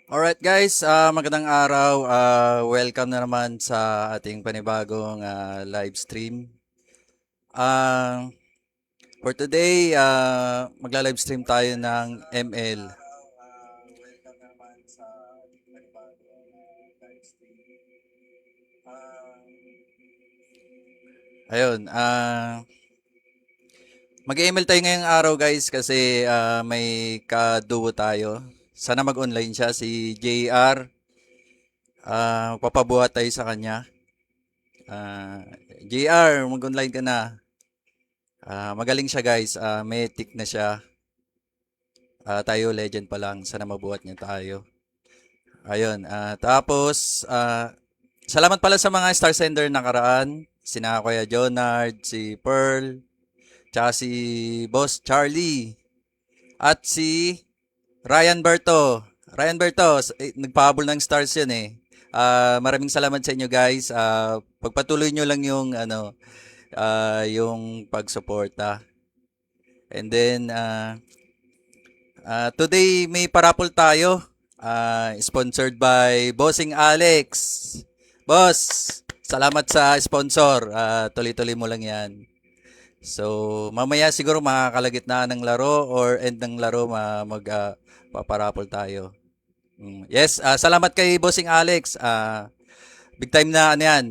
Alright guys, magandang araw. Welcome na naman sa ating panibagong live stream. Ah, for today, magla-live stream tayo ng ML. Ayun, mag-ML tayo ngayong araw guys kasi may kaduo tayo. Sana mag-online siya, si JR. Papabuhat tayo sa kanya. Ah, JR, mag-online ka na. Magaling siya guys, mythic na siya. Tayo legend pa lang, sana mabuhat niya tayo. Ayun, salamat pala sa mga star sender nakaraan. Sina Kuya Jonard, si Pearl, tsaka si Boss Charlie, at si Ryan Berto. Ryan Berto, nagpahabol ng stars yun eh. Maraming salamat sa inyo guys. Pagpatuloy nyo lang yung pagsuporta. And then, today may parapol tayo. Sponsored by Bossing Alex. Boss, salamat sa sponsor. Tuloy-tuloy mo lang yan. So, mamaya siguro makakalagitnaan ng laro or end ng laro paparapol tayo. Yes, salamat kay Bossing Alex. Big time na ano yan,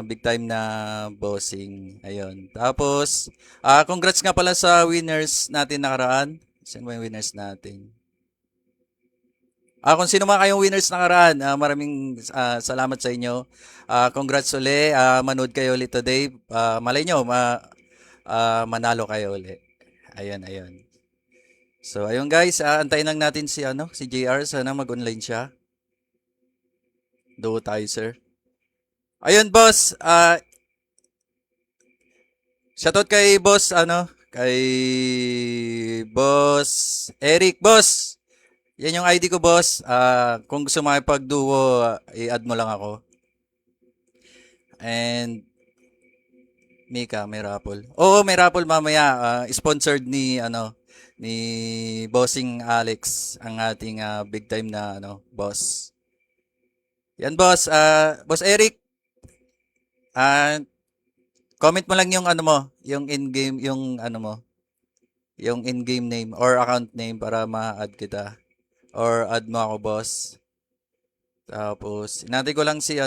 big time na bossing. Ayun. Tapos, congrats nga pala sa winners natin nakaraan. Saan ba yung winners natin? Kung sino man kayong winners nakaraan, maraming salamat sa inyo. Congrats uli. Manood kayo ulit today. Malay nyo, manalo kayo uli. Ayun, ayun. So, ayun guys, antayin lang natin si JR. Sana mag-online siya. Do tayo, sir. Ayun, boss. Shoutout kay boss, kay boss Eric, boss. Yan yung ID ko, boss. Kung gusto makipag-duo, i-add mo lang ako. And Mika, may raffle. Oo, may raffle mamaya. Sponsored ni Bossing Alex, ang ating big time na boss. Yan, boss. Boss Eric, ah, comment mo lang yung yung in-game, yung in-game name or account name para ma-add kita. Or add mo ako, boss. Tapos, hinantay ko lang si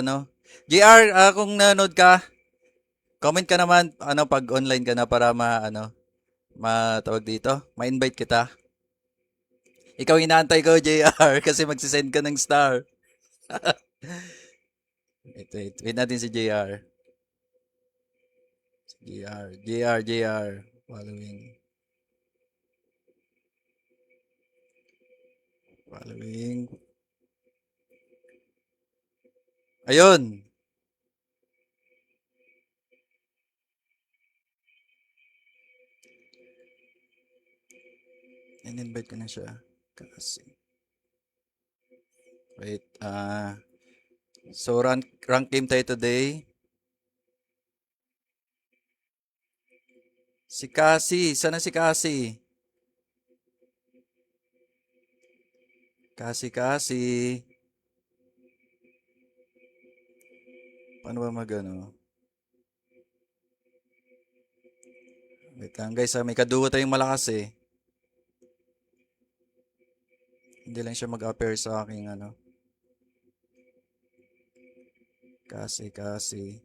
JR, kung nanood ka, comment ka naman, pag online ka na para matawag dito, ma-invite kita. Ikaw inaantay ko, JR, kasi magsisend ka ng star. Wait natin si JR. JR. Following. Following. Ayun. In-invite ko na siya. Kasi. Wait. So, rank game tayo today. Si Cassie. Sana si Cassie? Cassie. Paano ba Wait lang guys, may kaduo tayong malakas eh. Hindi lang siya mag-appear sa aking Cassie.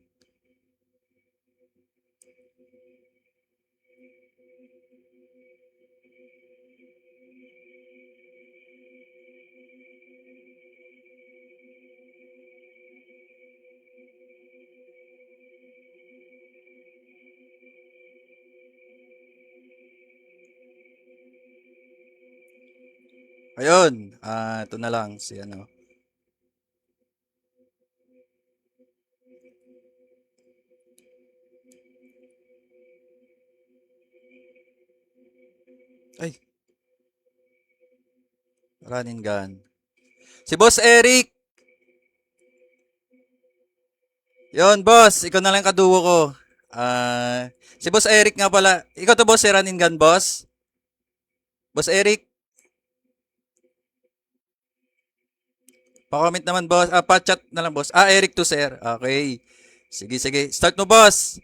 Ayun. Ito na lang si Ay, running gun. Si Boss Eric. Yon, boss. Ikaw na lang kaduo ko. Si Boss Eric nga pala. Ikaw to, boss, si running gun, boss. Boss Eric. Pa-comment naman, boss. Pa-chat na lang, boss. Eric to sir. Okay. Sige, sige. Start mo, boss.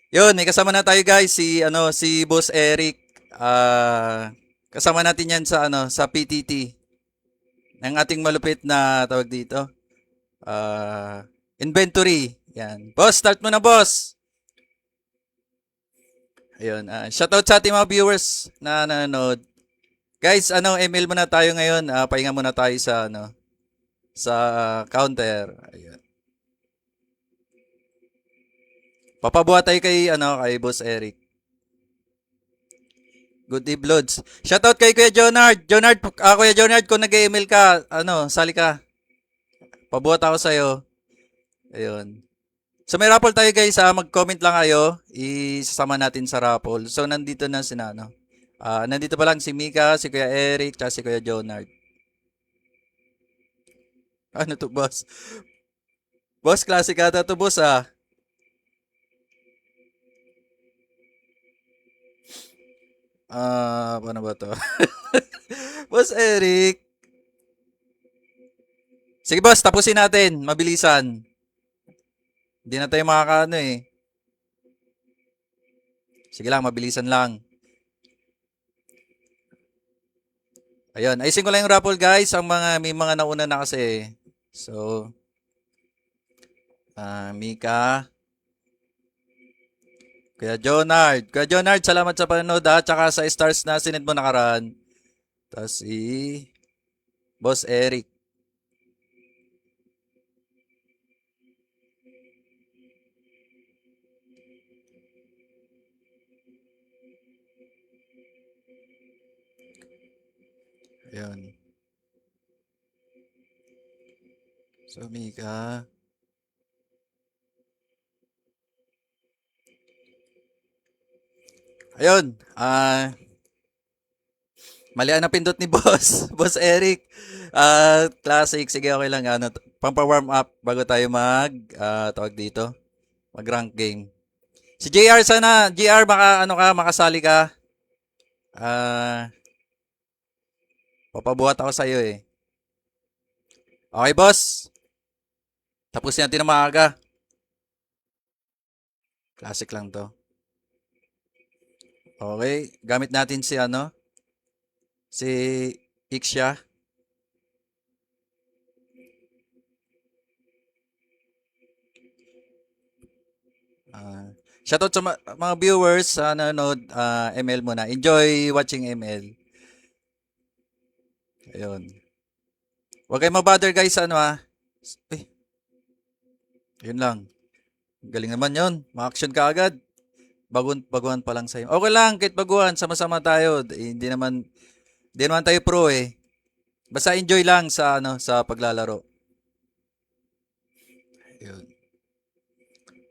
Yun, may kasama na tayo, guys. Si Boss Eric. Kasama natin 'yan sa PTT ng ating malupit na tawag dito. Inventory. Yan. Boss, start mo na, boss. Ayun. Shoutout sa ating mga viewers na nanonood. Guys, ML muna tayo ngayon. Pahinga muna tayo sa counter. Ayun. Papabuhat tayo kay Boss Eric. Good eve, Lods. Shoutout kay Kuya Jonard. Kuya Jonard, kung nag-email ka, sali ka. Pabuhat ako sa'yo. Ayun. So may raffle tayo, guys. Mag-comment lang kayo. Isasama natin sa raffle. So nandito na nandito pa lang si Mika, si Kuya Eric, tsaka si Kuya Jonard. Ano to, boss? Boss, classic ata to, boss, paano ba to? Boss Eric. Sige, boss, tapusin natin. Mabilisan. Hindi na tayo makakaano eh. Sige lang, mabilisan lang. Ayun, ayusin ko lang yung raffle, guys. May mga nauna na kasi. So, Mika. Kuya Jonard, salamat sa panonood tsaka sa stars na sinend mo nakaraan. Tapos Boss Eric. Ayun. So, Mika. Ayun. Mali ang napindot ni boss. Boss Eric. Classic. Sige, okay lang. Pampa-warm up bago tayo tawag dito. Mag-rank game. Si JR sana. JR, makasali ka. Papabuhat ako sa'yo eh. Okay, boss. Tapusin natin na maaga. Classic lang to. Okay. Gamit natin si Ixia. Shoutout sa mga viewers sa nanonood, ML muna. Enjoy watching ML. Ayun. Huwag kayong mabother, guys, yun lang. Galing naman yun. Ma-action ka agad. Baguhan pa lang sa'yo. Okay lang, kahit baguhan, sama-sama tayo. Hindi naman tayo pro eh. Basta enjoy lang sa paglalaro. Ayun.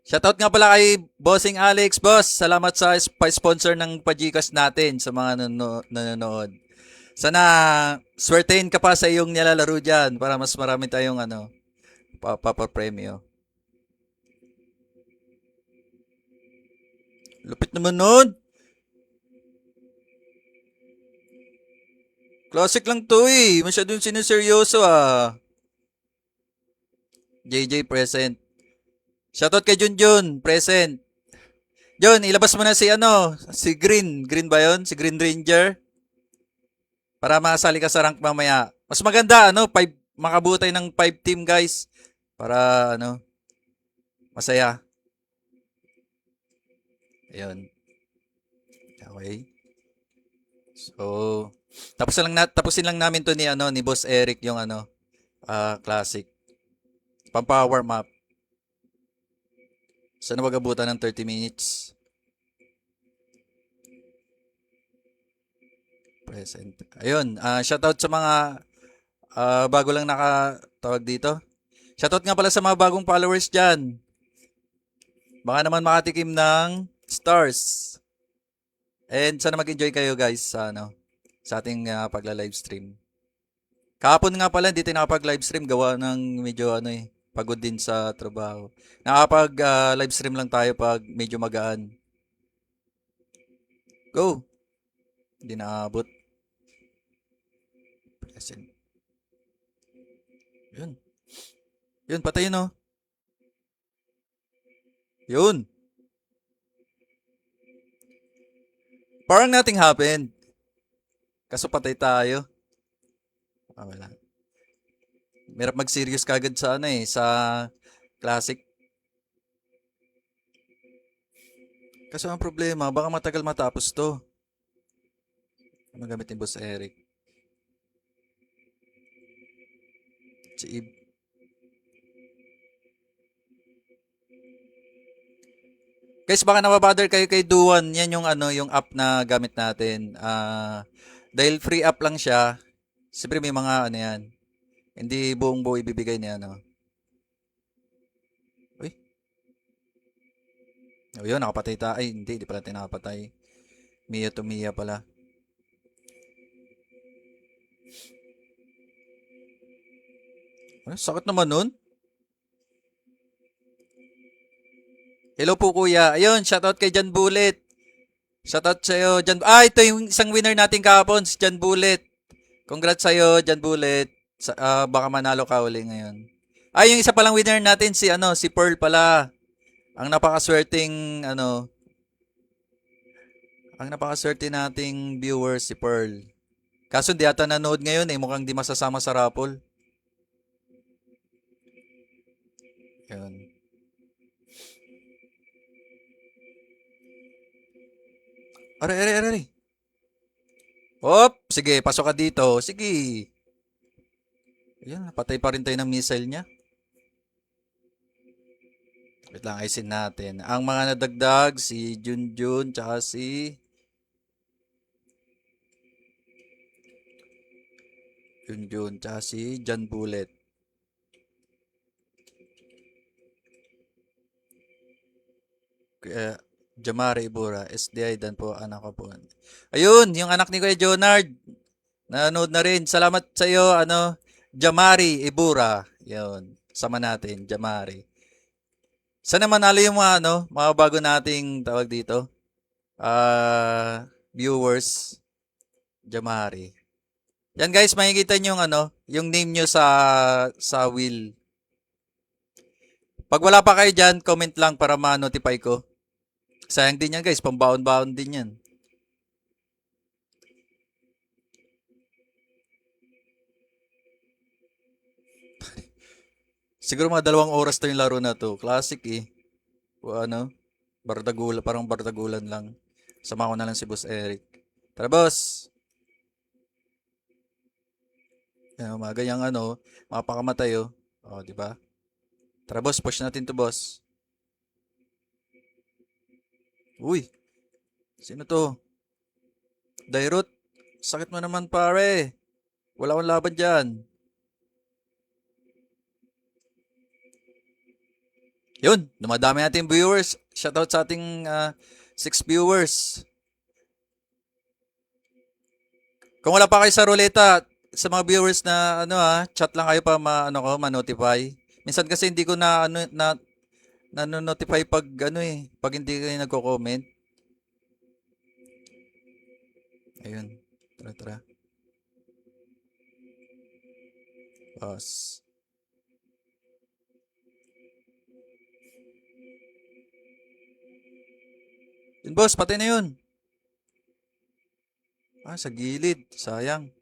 Shoutout nga pala kay Bossing Alex, boss. Salamat sa sponsor ng Pajikas natin sa mga nanonood. Sana swertein ka pa sa iyong nilalaro dyan para mas marami tayong papapremyo. Lupit naman nun. Classic lang to eh. Masyadong sinuseryoso JJ present. Shoutout kay Junjun, present. Jun, ilabas mo na si Green. Green ba yun? Si Green Ranger. Para makasali ka sa rank mamaya. Mas maganda, makabuo tayo ng 5 team, guys. Para, masaya. Ayun. Okay. So, tapusin lang namin to ni Boss Eric yung classic. Pampa-warm up. Sana wag abutan ng 30 minutes. Present. Ayun, shoutout sa mga bago lang nakatawag dito. Shoutout nga pala sa mga bagong followers dyan. Baka naman makatikim ng stars. And sana mag-enjoy kayo, guys, sa ating pagla-livestream. Kahapon nga pala, hindi tayo nakapag-livestream. Gawa ng medyo pagod din sa trabaho. Nakapag-livestream lang tayo pag medyo magaan. Go! Hindi naabot. Present. Yun. Yun, patay no. Yun. Parang nothing happened. Kaso patay tayo. Ah, wala. Merap mag-serious kagad sa ano eh, sa classic. Kaso ang problema, baka matagal matapos to. Ano gamit ni Boss Eric? Si Ib. Guys, baka nababother kayo kay Duan. Yan yung ano, yung app na gamit natin. Dahil free app lang siya, siyempre may mga ano yan. Hindi buong buo ibibigay niya, ano. Uy, oh, yun, nakapatay ta. Ay, hindi pala tayo nakapatay. Mia to Mia pala. Ay, sakit naman nun. Hello po kuya. Ayun, shoutout kay Jan Bullet. Shoutout sa'yo, Jan. Ah, ito yung isang winner natin kahapon, si Jan Bullet. Congrats sa'yo, Jan Bullet. Baka manalo ka uli ngayon. Ay, yung isa palang winner natin, si ano, si Pearl pala. Ang napakaswerteng, ano, ang napakaswerte nating viewer, si Pearl. Kaso di ata nanood ngayon eh, mukhang di masasama sa raffle. Yun. Aray, aray, aray. Aray. Hop, sige, pasok ka dito. Sige. Ayan, patay pa rin tayo ng missile niya. Wait lang, ayusin natin. Ang mga nadagdag, si Junjun, tsaka si Junjun, tsaka si John Bullet. Kaya, Jamari Ibura, SDI dan po, anak ko po. Ayun, yung anak ni Kuya Jonard. Nanood na rin. Salamat sa iyo, ano, Jamari Ibura. Yun, sama natin, Jamari. Sana manalo yung mga, ano, mga bago nating tawag dito. Viewers, Jamari. Yan guys, makikita nyo yung ano, yung name nyo sa wheel. Pag wala pa kayo dyan, comment lang para ma-notify ko. Sayang din yan guys, pambaon-baon din yan. Siguro mga 2 oras to yung laro na to. Classic eh. O ano, bardagulan, parang bardagulan lang. Sama ko na lang si Boss Eric. Tara boss! Yan, umaga yung ano, mapakamatay oh. O, di ba? Tara boss, push natin to boss. Uy, sino to? Dairut, sakit mo naman pare. Wala akong laban dyan. Yun, dumadami natin viewers. Shoutout sa ating 6 viewers. Kung wala pa kayo sa ruleta, sa mga viewers na ano chat lang kayo pa ma-notify. Minsan kasi hindi ko na notify pag ano eh, pag hindi kayo nagko-comment. Ayun. Tara, tara. Boss. Yun boss, patay na yun. Ah, sa gilid. Sayang.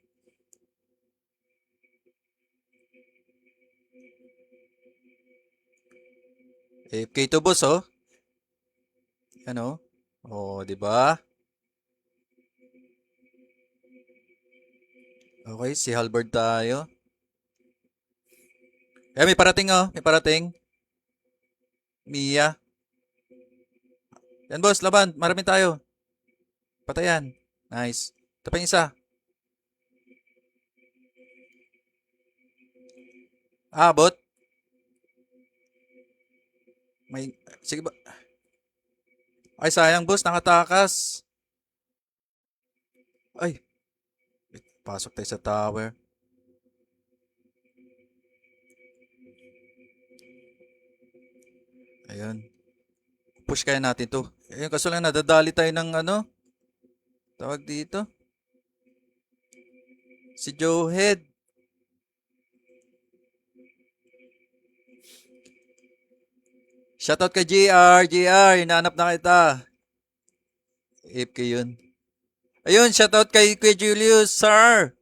AFK to boss oh. Ano? Oh, di ba? Okay, si Halberd tayo. Eh, may parating oh. May parating. Mia. Yan boss, laban. Marami tayo. Patayan. Nice. Ito pa yung isa. Ah, bot. May... Sige ba? Ay, sayang boss. Nakatakas. Ay. Pasok tayo sa tower. Ayun. Push kaya natin to. Ayun, kaso lang nadadali tayo ng ano. Tawag dito. Si Joe Head. Shoutout kay JR. JR, hinahanap na kita. AFK yun. Ayun, shoutout kay Kuya Julius, sir.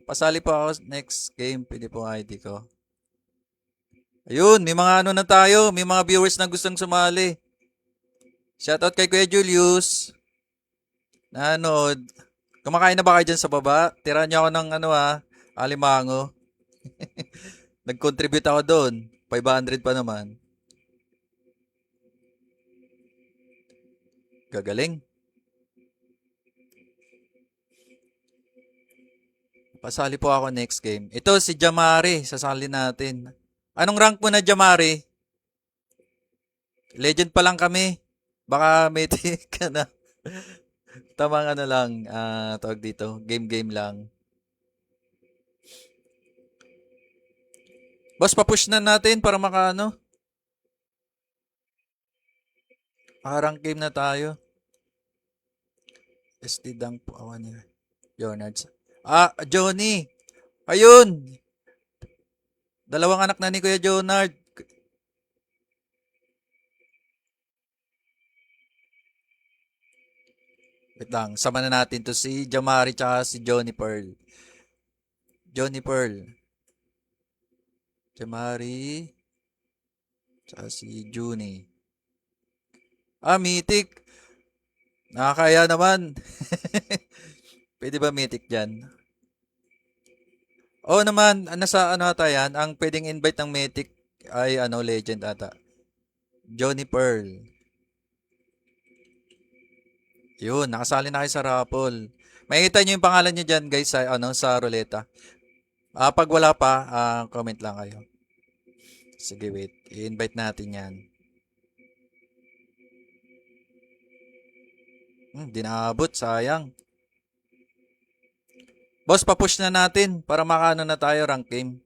Pasali po ako next game. Pwede po ang ID ko. Ayun, may mga ano na tayo. May mga viewers na gustong sumali. Shoutout kay Kuya Julius. Nanood. Kumakain na ba kayo dyan sa baba? Tira niyo ako ng alimango. Nag-contribute ako doon. 500 pa naman. Gagaling. Pasali po ako next game. Ito si Jamari. Sasali natin. Anong rank mo na, Jamari? Legend pa lang kami. Baka may ka na. Tamang ano lang. Tawag dito. Game lang. Boss, pa-push na natin para makaano. Rank game na tayo. SD Dunk po. Awan niya. Leonards. Johnny. Ayun. Dalawang anak na ni Kuya Jonard. Wait lang. Sama na natin to si Jamari tsaka si Johnny Pearl. Johnny Pearl. Jamari. Tsaka si Junie. Mythic. Nakakaya naman. Pwede ba mythic dyan? Oo naman, nasa ano ata yan, ang pwedeng invite ng mythic ay legend ata. Johnny Pearl. Yun, nakasali na kayo sa raffle. Makikita nyo yung pangalan nyo dyan guys sa ruleta. Pag wala pa, comment lang kayo. Sige, wait. I-invite natin yan. Di naabot, sayang. Boss, pa-push na natin para makaano na tayo rank game.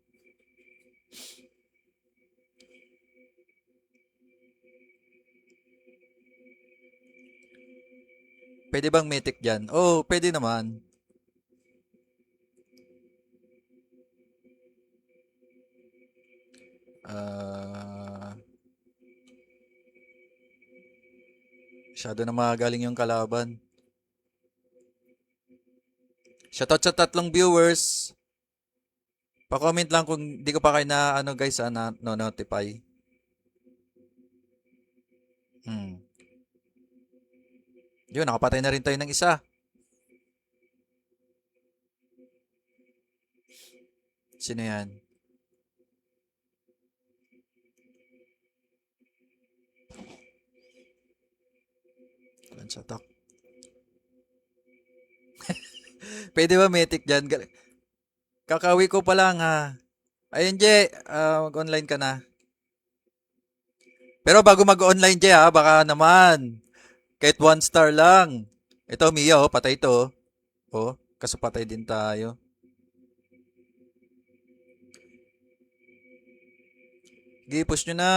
Pwede bang mythic dyan? Oh, pwede naman. Masyado na magaling yung kalaban. Shoutout sa 3 viewers. Pa-comment lang kung di ko pa kayo na guys na notify. Yun, nakapatay na rin tayo ng isa. Sino yan? Lansatak. Pwede ba mythic dyan? Kakawi ko pa lang ha. Ayun, Je. Mag-online ka na. Pero bago mag-online, Je ha, baka naman. Kahit 1 star lang. Ito, Mia, patay to. Kaso patay din tayo. Sige, push nyo na.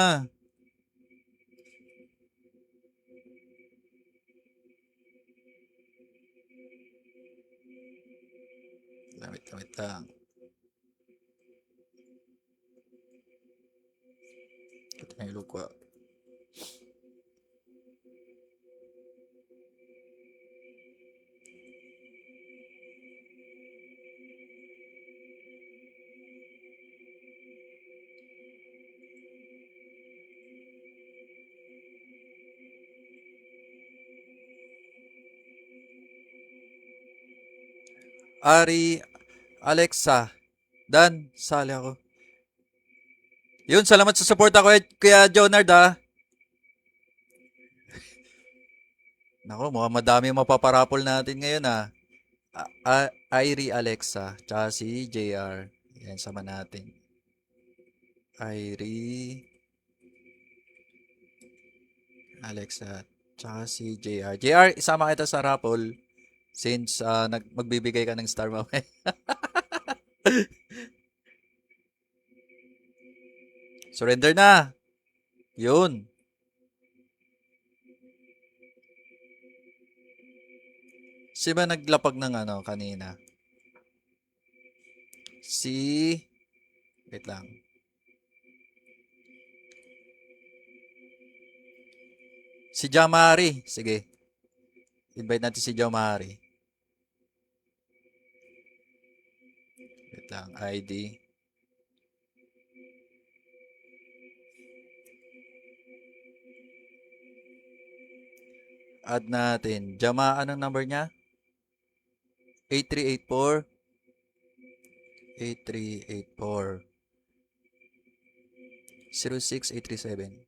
Wait lang. Ito na yung lupa. Ari, Alexa, Dan, sali ako. Yun, salamat sa support ako kaya Jonard ha. Nako, mukhang madami yung mapaparapol natin ngayon ha. Irie, Alexa, tsaka si JR. Yan, sama natin. Irie, Alexa, tsaka si JR. JR, isama kita sa raffle since magbibigay ka ng star mamaya. Surrender na. Yun. Si ba naglapag ng kanina? Wait lang. Si Jamari. Sige. Invite natin si Jamari. Wait lang. ID. Add natin. Anong number niya? 8384. 8384. 06837.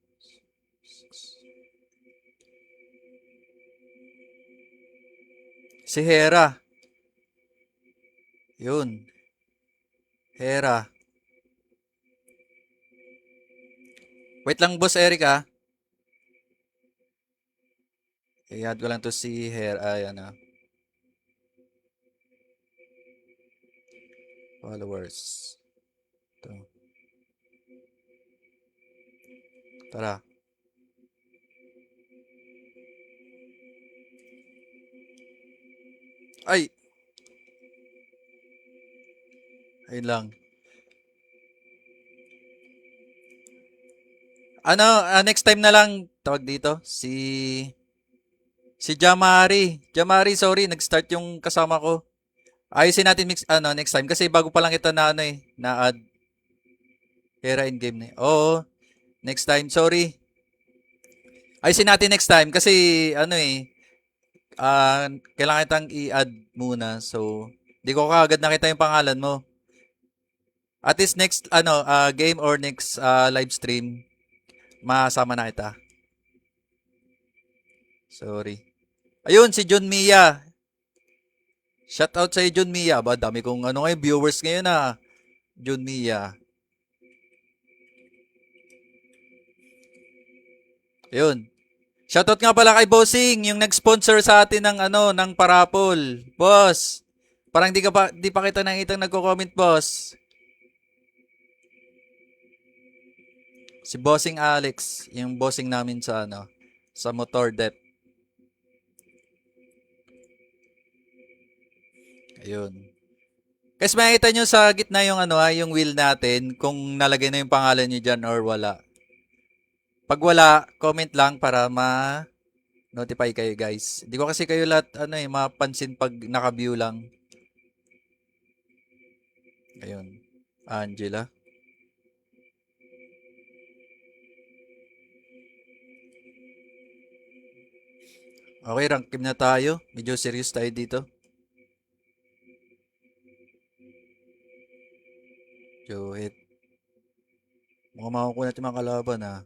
Si Hera. Yun. Hera. Wait lang, Boss Eric ah. I-add ko lang to si Hera. Ayan ah. Followers. Ito. Tara. Ay! Ayun lang. Next time na lang tawag dito si Jamari. Jamari, sorry, nag-start yung kasama ko. Ayusin natin next time kasi bago pa lang ito na na add Hera in game na. Oo, next time, sorry. Ayusin natin next time kasi kailangan kitang i-add muna. So, di ko kaagad nakita yung pangalan mo. At least next game or next live stream, masama na kita. Sorry. Ayun, si John Mia. Shout out sa John Mia. Ba, dami kong viewers ngayon ah. John Mia. Ayun. Shoutout nga pala kay Bossing, yung nag-sponsor sa atin ng ng parapol. Boss, parang di pa kita nakitang nagko-comment, boss. Si Bossing Alex, yung bossing namin sa sa motor dep. Ayun. Kasi makikita nyo sa gitna yung yung wheel natin kung nalagay na yung pangalan nyo dyan or wala. Pag wala, comment lang para notify kayo guys. Hindi ko kasi kayo lahat mapansin pag naka-view lang. Ayun. Angela. Okay, rank team na tayo. Medyo serious tayo dito. Johit. Mukhang makukunat yung mga kalaban ha.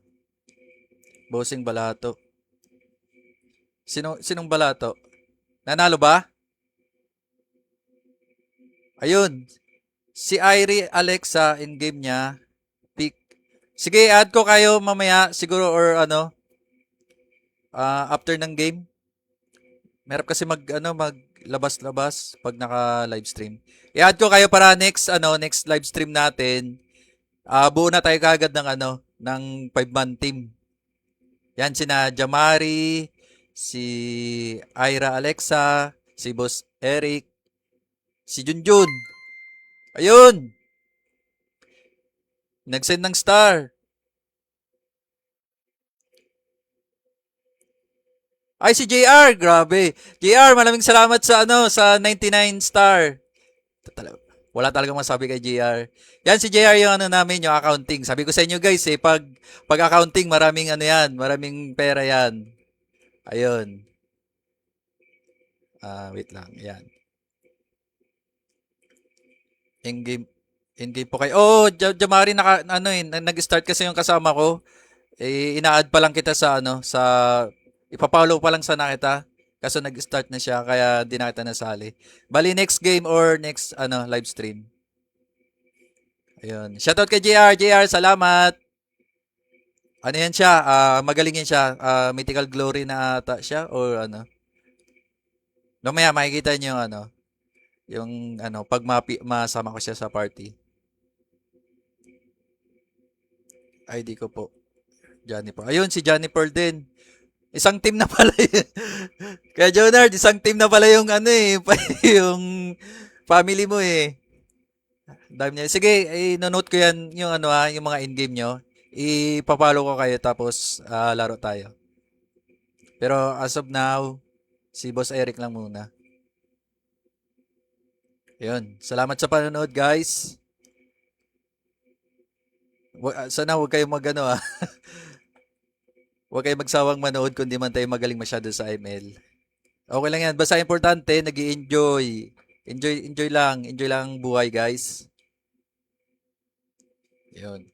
Bossing Balato. Sinong Balato? Nanalo ba? Ayun. Si Irie Alexa in game niya. Pick. Sige, add ko kayo mamaya siguro or after ng game. Merap kasi maglabas-labas pag naka-live stream. I-add ko kayo para next live stream natin. Buo na tayo kagad ng ng 5-man team. Yan sina Jamari, si Ira Alexa, si Boss Eric, si Junjun. Ayun! Nag-send ng star. Ay, si JR, grabe. JR, maraming salamat sa sa 99 star. Wala talagang masabi kay JR. Yan si JR yung namin, yung accounting. Sabi ko sa inyo guys, pag accounting, maraming yan, maraming pera yan. Ayun. Wait lang, yan. In-game po kayo. Oh, Jamari, nag-start kasi yung kasama ko. Ina-add pa lang kita sa ipapollow pa lang sana kita. Kaso nag-start na siya, kaya di na kita nasali. Bali, next game or next live stream. Ayun. Shoutout kay JR. JR, salamat. Ano yan siya? Magaling yan siya. Mythical Glory na ata siya or Mamaya makikita niyo yung pag masama ko siya sa party. ID ko po. Jennifer. Ayun, si Jennifer din. Isang team na pala yun. Kaya Jonard, isang team na pala yung yung family mo eh. Dami niya. Sige, i-note ko yan yung yung mga in-game nyo. Ipapalo ko kayo tapos laro tayo. Pero as of now, si Boss Eric lang muna. Yun. Salamat sa panonood, guys. Sana huwag kayong magano ah. Huwag kayong magsawang manood kung di man tayo magaling masyado sa ML. Okay lang yan. Basta importante, nag enjoy enjoy lang. Enjoy lang ang buhay, guys. Yun.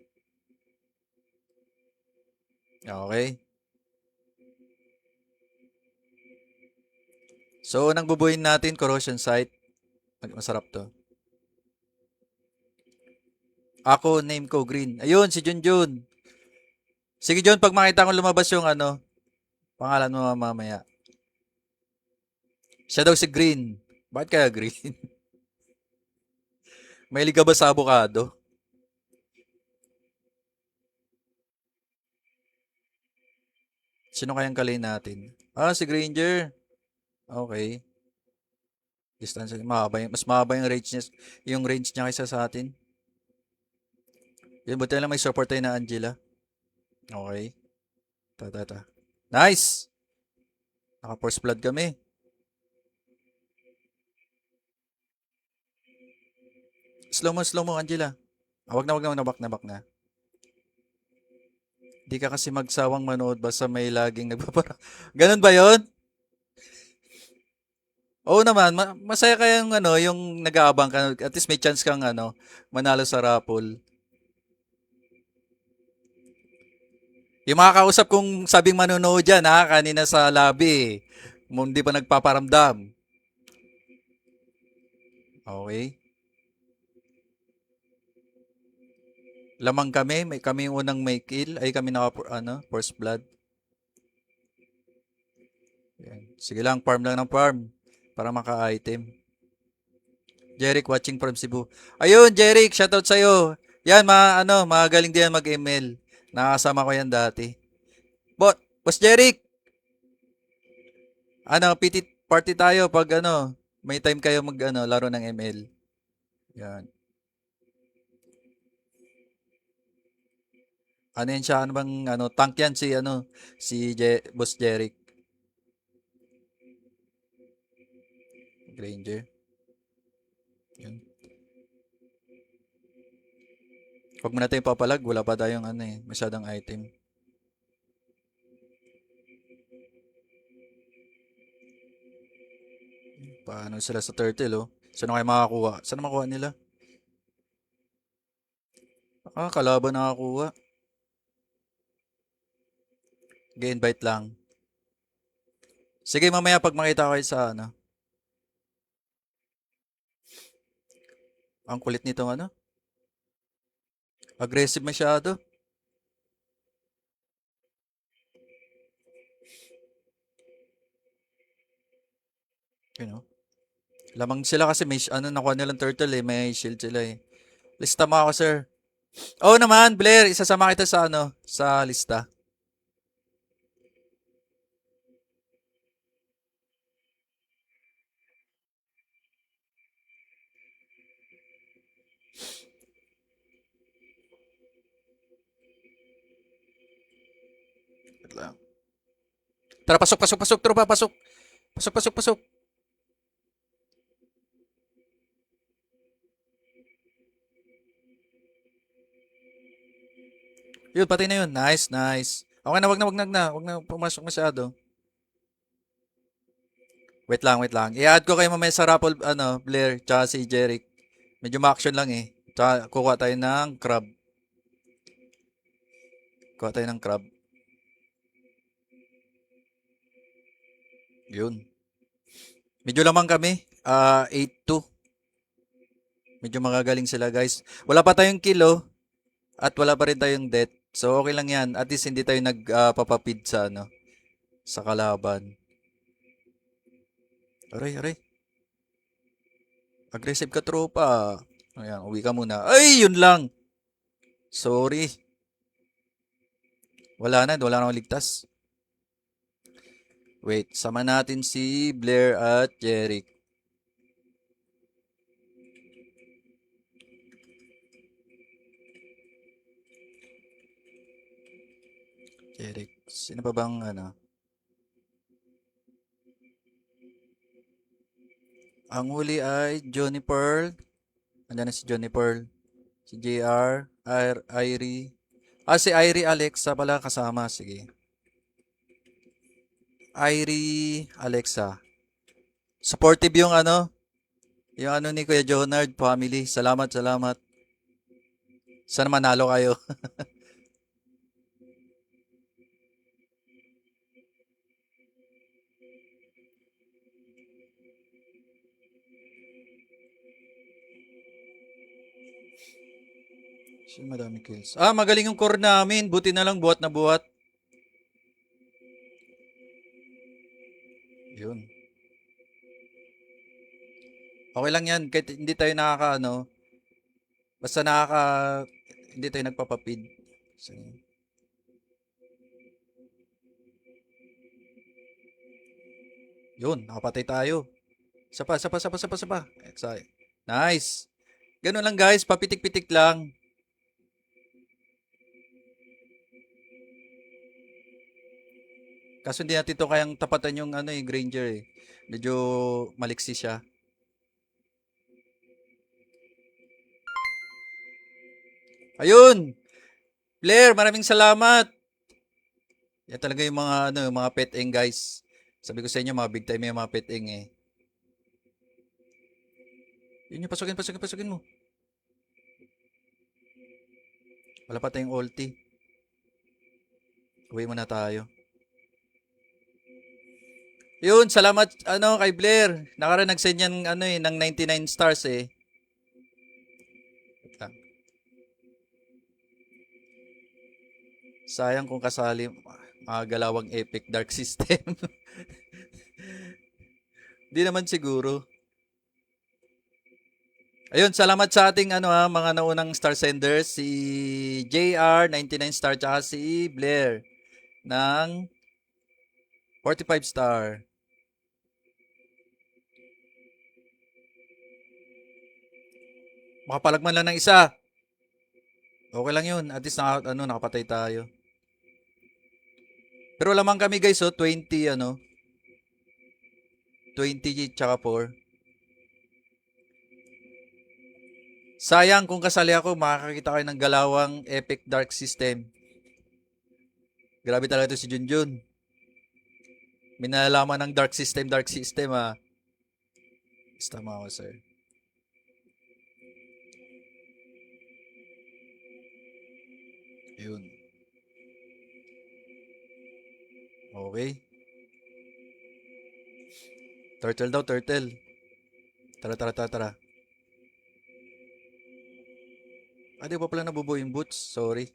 Okay. So, unang bubuhin natin, corrosion site. Masarap to. Ako, name ko, Green. Ayun, si Junjun. Sige, Jun, pag makita ko lumabas yung ano, pangalan mo mamaya. Siya daw si Green. Bakit kaya Green? May liga ba sa avocado? Sino kayang kalay natin? Ah, si Granger. Okay. Distance, mas mahaba yung range niya kaysa sa atin. Yun, buti lang may support tayo na Angela. Okay. Ta. Nice! Naka first blood kami. Slow mo, Angela. Ah, wag na, back na. Di ka kasi magsawang manood basta may laging nagpapara. Ganun ba yon? Oo naman, masaya kayang ano, yung nag-aabang ka, at least may chance kang ano, manalo sa raffle. Yung mga kausap kong sabing manonood dyan ha, kanina sa lobby, hindi pa nagpaparamdam. Okay. Lamang kami yung unang may kill, ay kami ano, first blood. Yan. Sige lang, farm lang ng farm para maka-item. Jeric watching from Cebu. Ayun, Jeric, shoutout sa'yo. Yan, magaling din yan mag-ML. Nakasama ko yan dati. Boss Jeric, PT party tayo pag ano, may time kayo mag ano, laro ng ML. Yan. Ano yan siya? Ano bang ano, tank yan si ano, Boss Jeric Granger. Yan. Huwag mo natin papalag, wala pa tayong ano eh, masyadong item. Paano sila sa turtle oh? Saan kayo makakuha? Saan makuha nila? Ah, kalaban nakakuha. Invite lang. Sige, mamaya pag makita ko kayo sa ano. Ang kulit nito ano? Aggressive masyado. You know? Lamang sila kasi may ano nakuha nilang turtle eh, may shield sila eh. Lista mo ako, sir. Oo naman, Blair, isasama kita sa ano, sa lista. Wait lang. Tara, pasok, tropa, pasok. Pasok. Yun, patay na yun. Nice. Okay na, wag na pumasok masyado. Wait lang. I-add ko kayo mamaya sa raffle, ano, Blair, tsaka si Jeric. Medyo ma-action lang eh. Tsaka kukuha tayo ng crab. Kuha tayo ng crab. Yun. Medyo lamang kami. 8-2. Medyo magagaling sila, guys. Wala pa tayong kilo at wala pa rin tayong death. So, okay lang yan. At least hindi tayo nagpapapid sa, ano, sa kalaban. Aray. Aggressive ka, tropa. Ayan, uwi ka muna. Ay, yun lang. Sorry. Wala na akong ligtas. Wait, sama natin si Blair at Jeric. Jeric, sino pa bang ano? Ang huli ay Johnny Pearl. Andiyan na si Johnny Pearl. Si JR. Irie. Si Irie Alexa pala kasama. Sige. Irie Alexa. Supportive yung ano. Yung ano ni Kuya Jonard family. Salamat, salamat. Sana manalo kayo. Madami kills. Magaling yung core namin. Buti na lang buhat na buhat. Yun. Okay lang yan. Kahit hindi tayo nakaka. Basta hindi tayo nagpapapid. So, yun. Nakapatay tayo. Sapa, sapa, sapa, sapa, sapa. Excited. Nice. Ganun lang guys. Papitik-pitik lang. Kaso hindi natin ito kayang tapatan yung Granger eh. Medyo maliksi siya. Ayun! Blair, maraming salamat! Yan talaga yung mga pet eng guys. Sabi ko sa inyo, mga big time yung mga pet eng eh. Yun yung pasukin mo. Wala pa tayong ulti. Uwi muna tayo. Yun, salamat kay Blair. Nakaraan nag-send yan ng 99 stars eh. Sayang kung kasali galawang epic dark system. Di naman siguro. Ayun, salamat sa ating mga naunang star senders. Si JR, 99 star, tsaka si Blair ng 45 star. Makapalagman lang ng isa. Okay lang yun. At least nakapatay tayo. Pero lamang kami guys, 20 20 tsaka 4. Sayang kung kasali ako, makakakita kayo ng galawang epic dark system. Grabe talaga ito si Junjun. May nalalaman ng dark system ah. Tama ako, sir. Yun. Okay. Turtle daw, turtle. Tara, tara, tara, tara. Di pa pala nabubuo yung boots. Sorry.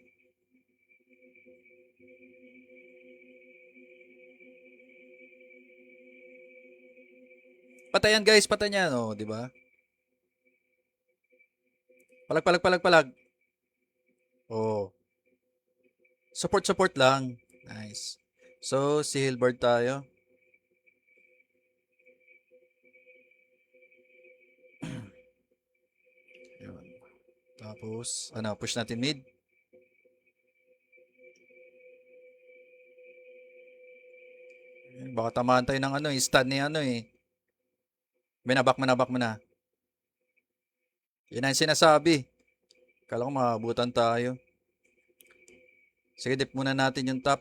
Patayan guys, patayan. Di ba? Palag, palag, palag, palag. Oh. Support, support lang. Nice. So, si Hilbert tayo. Yun. Tapos, push natin mid. Baka tamaan tayo ng stun ni Binabak mo na. Yan ang sinasabi. Kala ko maabutan tayo. Sige, dip muna natin yung top.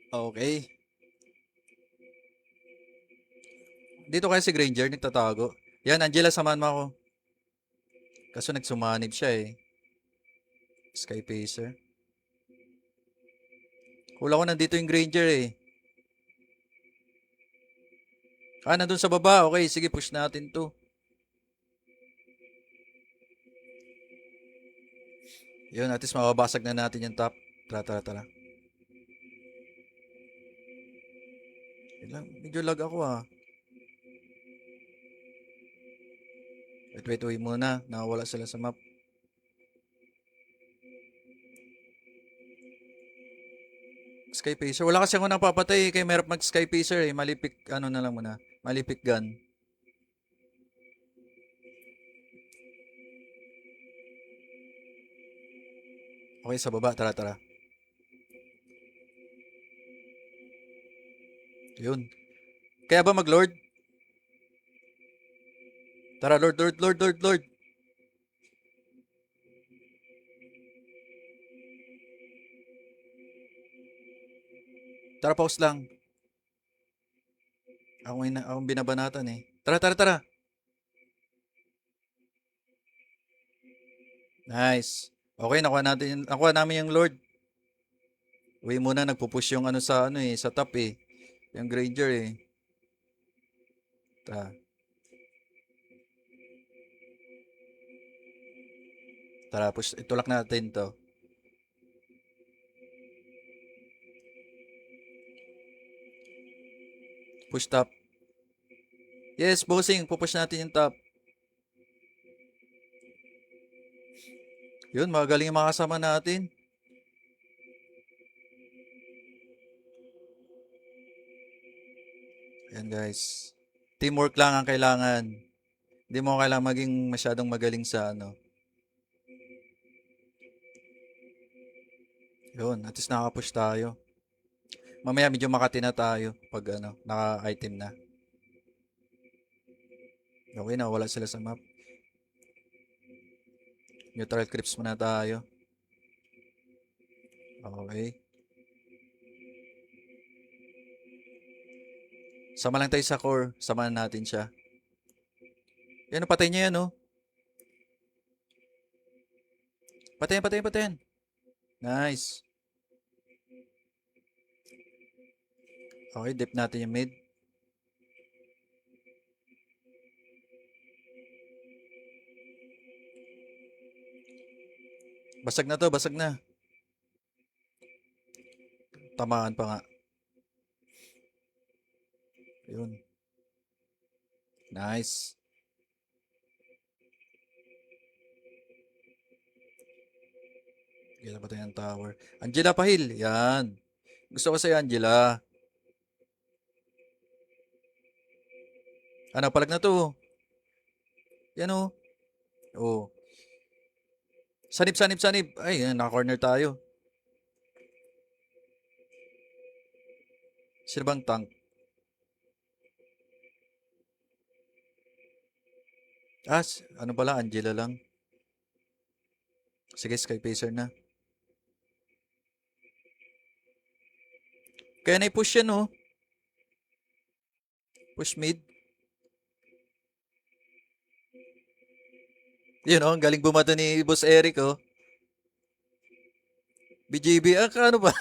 Okay. Dito kaya si Granger, nagtatago. Yan, Angela, samahan mo ako. Kaso nagsumanib siya eh. Sky Pacer. Kula ko nandito yung Granger eh. Nandun sa baba. Okay, sige, push natin to. Yun, at least mababasag na natin yung top. Tara, tara, tara. Medyo lag ako ah. Wait muna. Nakawala sila sa map. Sky Pacer. Wala kasi ako napapatay kay Merap mag Sky Pacer eh. Malipik, na lang muna. Malipik gun. Okay, sa baba. Tara, tara. Yun. Kaya ba mag-Lord? Tara, Lord, Lord, Lord, Lord, Lord. Tara, pause lang. Akong binabanatan eh. Tara, tara, tara. Nice. Okay, nakuha namin yung Lord. Uwi muna, nagpo-push yung ano sa ano eh, sa top eh. Yung Granger eh. Ta. Tara, push, itulak natin to. Push top. Yes, bossing, pupush natin yung top. Yun, magaling yung mga kasama natin. Ayan guys. Teamwork lang ang kailangan. Hindi mo kailangan maging masyadong magaling sa ano. Yun, at least nakapush tayo. Mamaya medyo makati na tayo pag ano, naka-item na. Okay na, wala sila sa map. Neutral creeps muna tayo. Okay. Sama lang tayo sa core. Samahan natin siya. Yan, patay niya yan, oh. Patayin, patayin, patayin. Nice. Okay, dip natin yung mid. Basag na to, basag na. Tamaan pa nga. Yun. Nice. Gila pa tayo ng tower. Angela Pahil. Yan. Gusto ko sa'yo, Angela. Ano, palag na to. Yan, oh. Oh. Sanib, sanib, sanib. Ay, naka-corner tayo. Sino bang tank? Ano pala, Angela lang. Sige, Sky Pacer na. Kaya na-push yan, oh. Push mid. Yun, oh. Ang galing bumato ni Boss Eric, oh. BGB. Ano ba?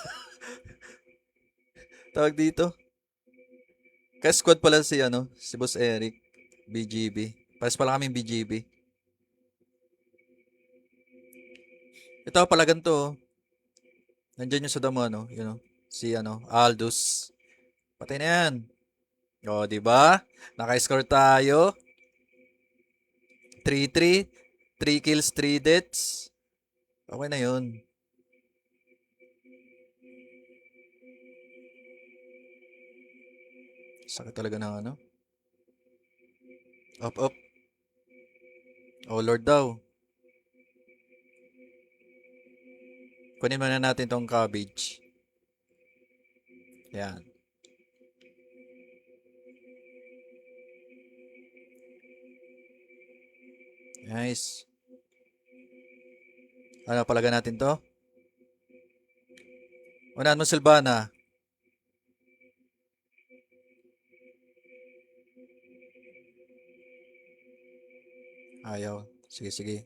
Tawag dito. Ka-squad pala si, ano, si Boss Eric. BGB. Pares pala kami BGB. Ito pala ganito, oh. Nandyan yung sa damo, ano. Yun, oh. Si, ano, Aldous. Patay na yan. O, di ba? Naka-score tayo. 3-3. 3 kills, 3 deaths. Okay na yun. Sakit talaga ng ano. Up, up. Oh, Lord daw. Kunin muna natin tong cabbage. Yan. Nice. Ano, palagan natin to? Unahan mo, Silvana. Ayaw. Sige, sige.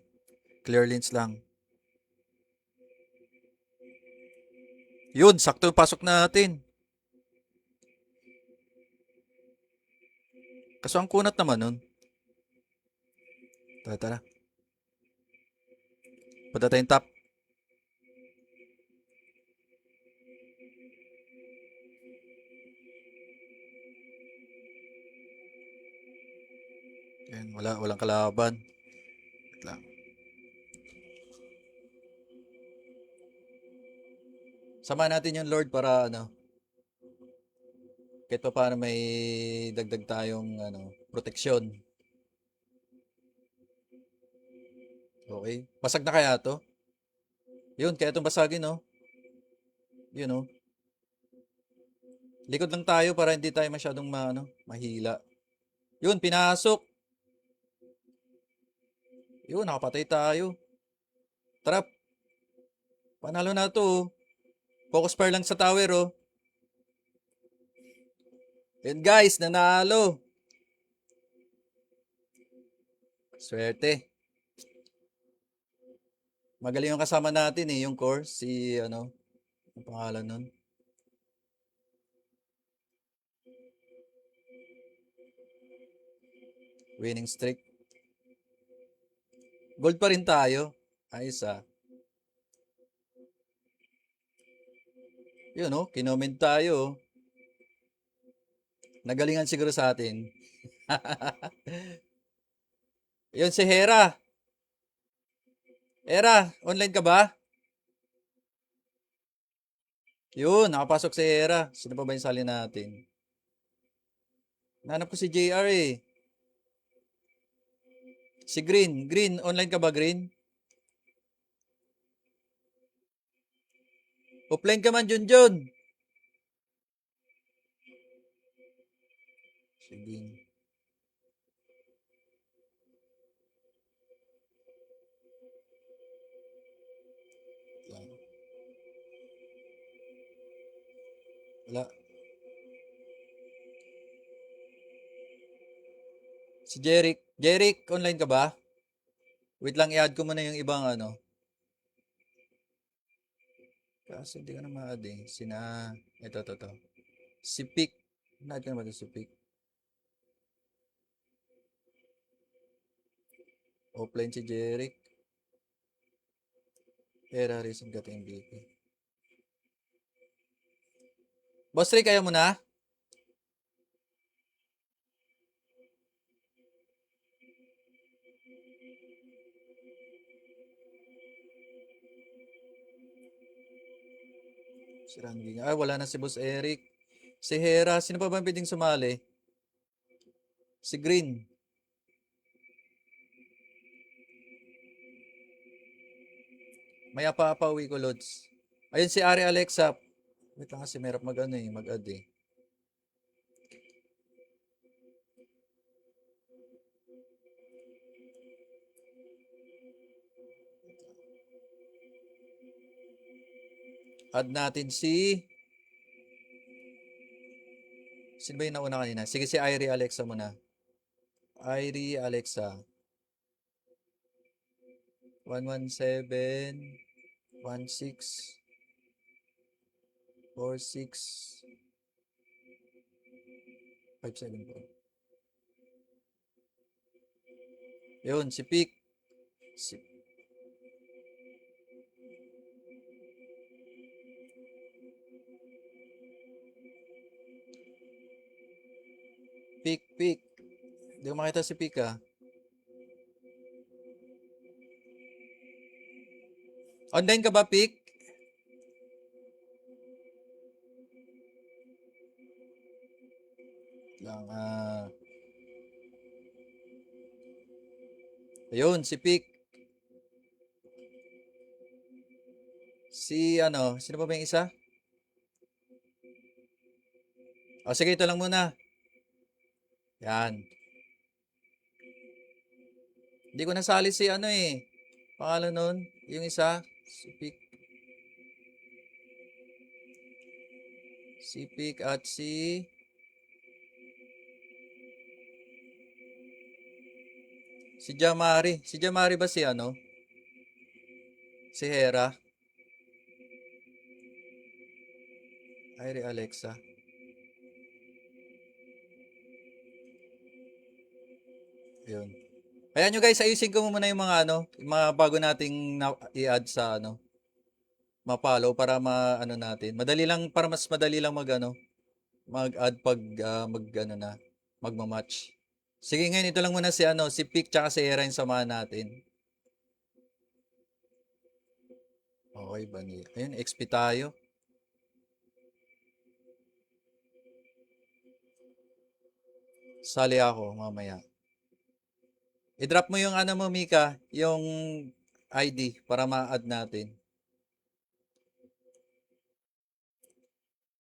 Clear lanes lang. Yun, sakto yung pasok natin. Kaso ang kunat naman nun. Tara, tara. Punta tayong top. Yan, walang kalaban. Wait lang. Sama natin yung Lord para ano, kahit pa paano may dagdag tayong ano, proteksyon. Okay? Basag na kaya to? Yun, kaya itong basagin, no? Yun, no? Likod lang tayo para hindi tayo masyadong mahila. Yun, pinasok. Yun, nakapatay tayo. Trap. Panalo na to. Oh. Focus fire lang sa tower, oh. Yun guys, nanalo. Swerte. Magaling yung kasama natin eh, yung core. Si, ang pangalan nun? Winning streak. Gold pa rin tayo. Ayos ah. Yun oh, kinoment tayo. Oh. Nagalingan siguro sa atin. Yun si Hera. Hera, online ka ba? Yun, nakapasok si Hera. Sino pa ba yung sali natin? Nanap ko si JR eh. Si Green. Green, online ka ba Green? Offline ka man, Junjun. Si Green. Wala. Si Jeric. Jeric, online ka ba? Wait lang, i-add ko muna yung ibang Kasi hindi ka na ma-add eh. Ito. Si Pick. Na-add ka na ba ito si Pick? Offline si Jeric. Era recent got MVP. Boss Rick, ayaw mo na? Si Randy. Ay, wala na si Boss Eric. Si Hera. Sino pa ba pwedeng sumali? Si Green. May apa-apa uwi ko, Lods. Ayun si Ari Alexa. Wait lang kasi merap mag-add eh. Add natin si... Sino ba yung nauna kanina? Sige, si Irie Alexa muna. Irie Alexa. 117 16 46 574. Yun, si Pick. Si Pick. Hindi ko makita si Pick ah. Online ka ba, Pick? Lang, Ayun, si Pick. Sino pa ba yung isa? O, sige, ito lang muna. Yan. Hindi ko nasali si pangalan nun, yung isa, si Pick. Si Pick at si Jamari. Si Jamari ba si Si Hera? Irie Alexa. Yun. Kaya nyo guys, ayusin ko muna yung yung mga bago nating i-add sa ma-follow para natin. Madali lang, para mas madali lang mag-add pag magma-match. Sige ngayon, ito lang muna si Pick tsaka si Hera yung samahan natin. Okay, Vanilla. Ayun, XP tayo. Sali ako mamaya. I-drop mo yung mo, Mika, yung ID para ma-add natin.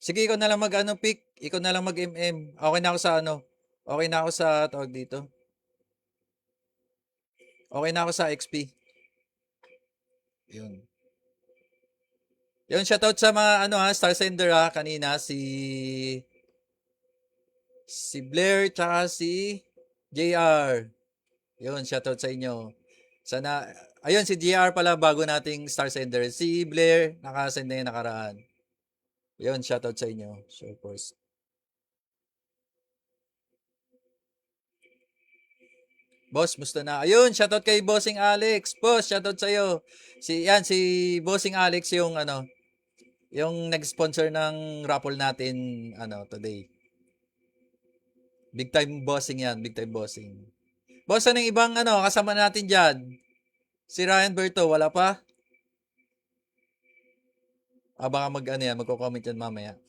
Sige, ikaw na lang mag-ano, pick. Ikaw na lang mag-MM. Okay na ako sa ano. Okay na ako sa tawag dito. Okay na ako sa XP. Yun. Yun, shoutout sa mga ano ha, Star Sender ha, kanina si Blair tsaka si JR. Yun, shoutout sa inyo. Sana, ayun si JR pala bago nating Star Sender. Si Blair, nakasend na yung nakaraan. Yun, shoutout sa inyo. Sure, course. Boss, musta na? Ayun, shoutout kay Bossing Alex. Boss, shoutout sa iyo. Si Bossing Alex yung ano, yung nag-sponsor ng raffle natin today. Big time bossing yan, big time bossing. Boss, anong ibang kasama natin diyan? Si Ryan Berto, wala pa? Baka magko-comment yan mamaya.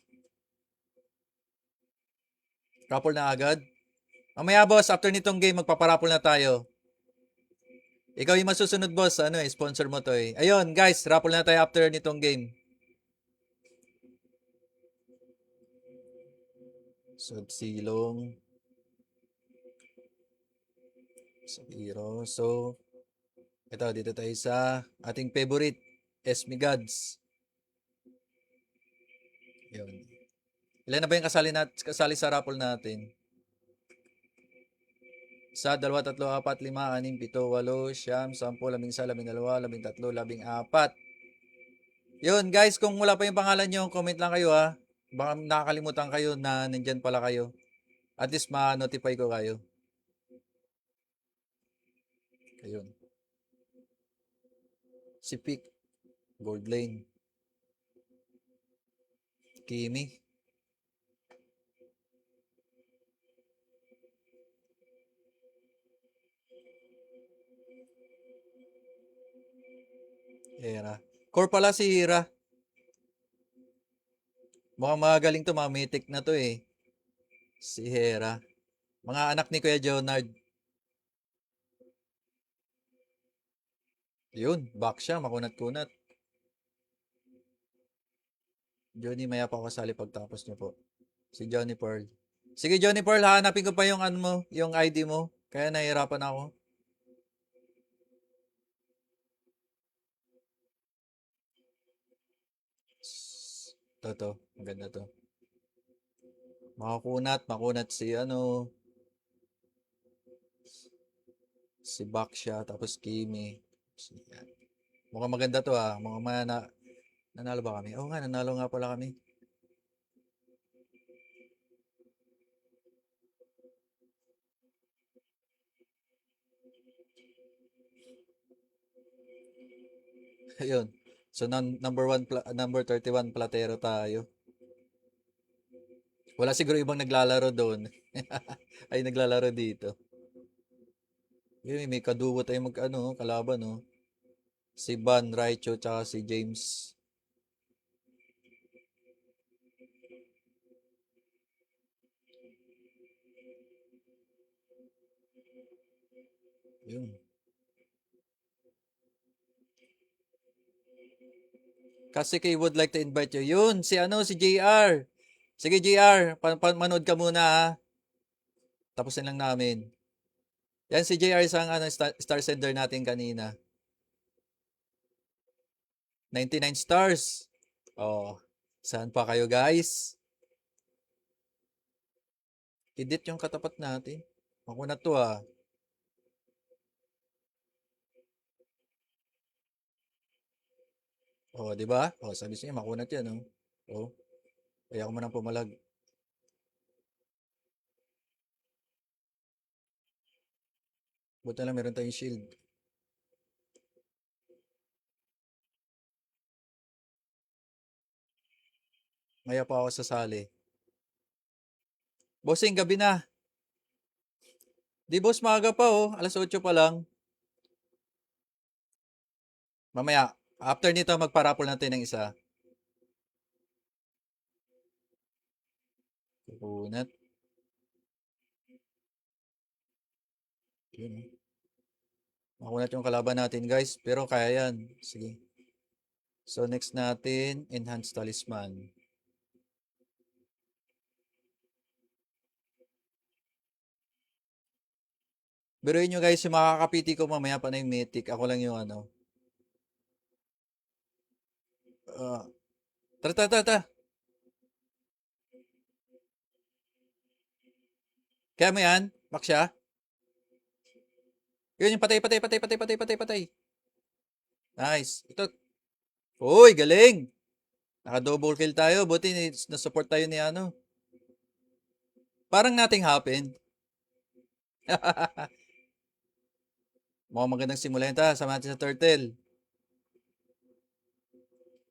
Raffle na agad? Mamaya boss, after nitong game, magpaparaffle na tayo. Ikaw yung masusunod boss, sponsor mo to eh. Ayun guys, raffle na tayo after nitong game. Silong. Hero. So, dito tayo sa ating favorite, SB Gods. Yun. Ilan na ba yung kasali sa raffle natin? Sa 2, 3, 4, 5, 6, 7, 8, 9, 10, 11, 12, 13, 14. Yun guys, kung wala pa yung pangalan nyo, comment lang kayo ha. Baka nakakalimutan kayo na nandyan pala kayo. At least ma-notify ko kayo. Ayun. Si Pick. Gold Lane. Kimi. Hera. Core pala si Hira. Mukhang magaling to, mga mythic na to eh. Si Hera. Mga anak ni Kuya Jonard. Yun, back siya, makunat-kunat. Johnny, maya pa ako kasali pagtapos niyo po. Si Johnny Pearl. Sige, Johnny Pearl, hahanapin ko pa yung ano mo, yung ID mo. Kaya nahihirapan ako. To. Maganda to. Makunat si Baksha, tapos Kimi. Mukhang maganda to ah. Mukhang nanalo ba kami? Oo nga, nanalo nga pala kami. Ayun. So, number 31 Platero tayo. Wala siguro ibang naglalaro doon. Ay, naglalaro dito. Yun, may kadugo tayo kalaban, no? Si Van, Raicho, tsaka si James. Yun. Kasi kay would like to invite you. Yun, si JR. Sige, JR, manood ka muna ha. Tapusin lang namin. Yan si JR isang star sender natin kanina. 99 stars. Oh, saan pa kayo guys? Edit yung katapat natin. Ako na to ah. Oh, di ba? Oh, sabi siya, makunat yan, oh. Oh, kaya ko man ang pumalag. Buti na lang meron tayong shield. Maya pa ako sasali. Bossing, gabi na. Di boss, maaga pa oh. Alas 8 pa lang. Mamaya, after nito, magparapol natin ng isa. Kukunat. Yun. Makunat yung kalaban natin guys. Pero kaya yan. Sige. So next natin, Enhanced Talisman. Biruin nyo guys, yung makakapiti ko mamaya pa na yung mythic. Ako lang yung ano. Uh, tara, tara, tara, tara. Kaya mo yan? Maksha? Yun yung patay, patay, patay, patay, patay, patay, patay. Nice. Ito. Uy, galing. Naka-double kill tayo. Buti na-support tayo ni ano. Parang nothing happened. Mukhang magandang simula yun ta. Sama natin sa turtle.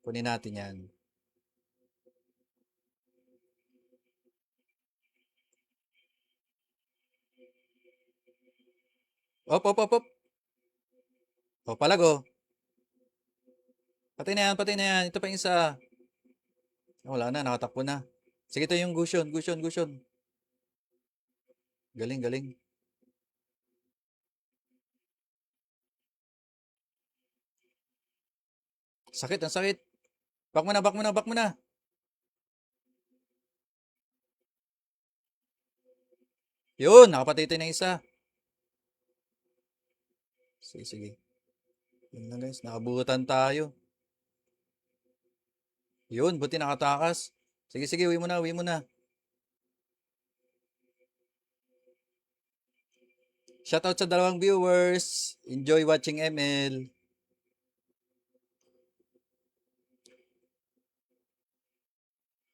Kunin natin yan. Op, op, op, op. O, palago. Patay na yan, patay na yan. Ito pa yung isa. Wala na, nakatakbo na. Sige, ito yung Gusion, Gusion, Gusion. Galing, galing. Sakit, ang sakit. Back mo na, back mo na, back mo na. Yun, nakapatay tayo ng isa. Sige, sige. Yun na guys, nakabutan tayo. Yun, buti nakatakas. Sige, sige, uwi mo na, uwi mo na. Shoutout sa dalawang viewers. Enjoy watching ML.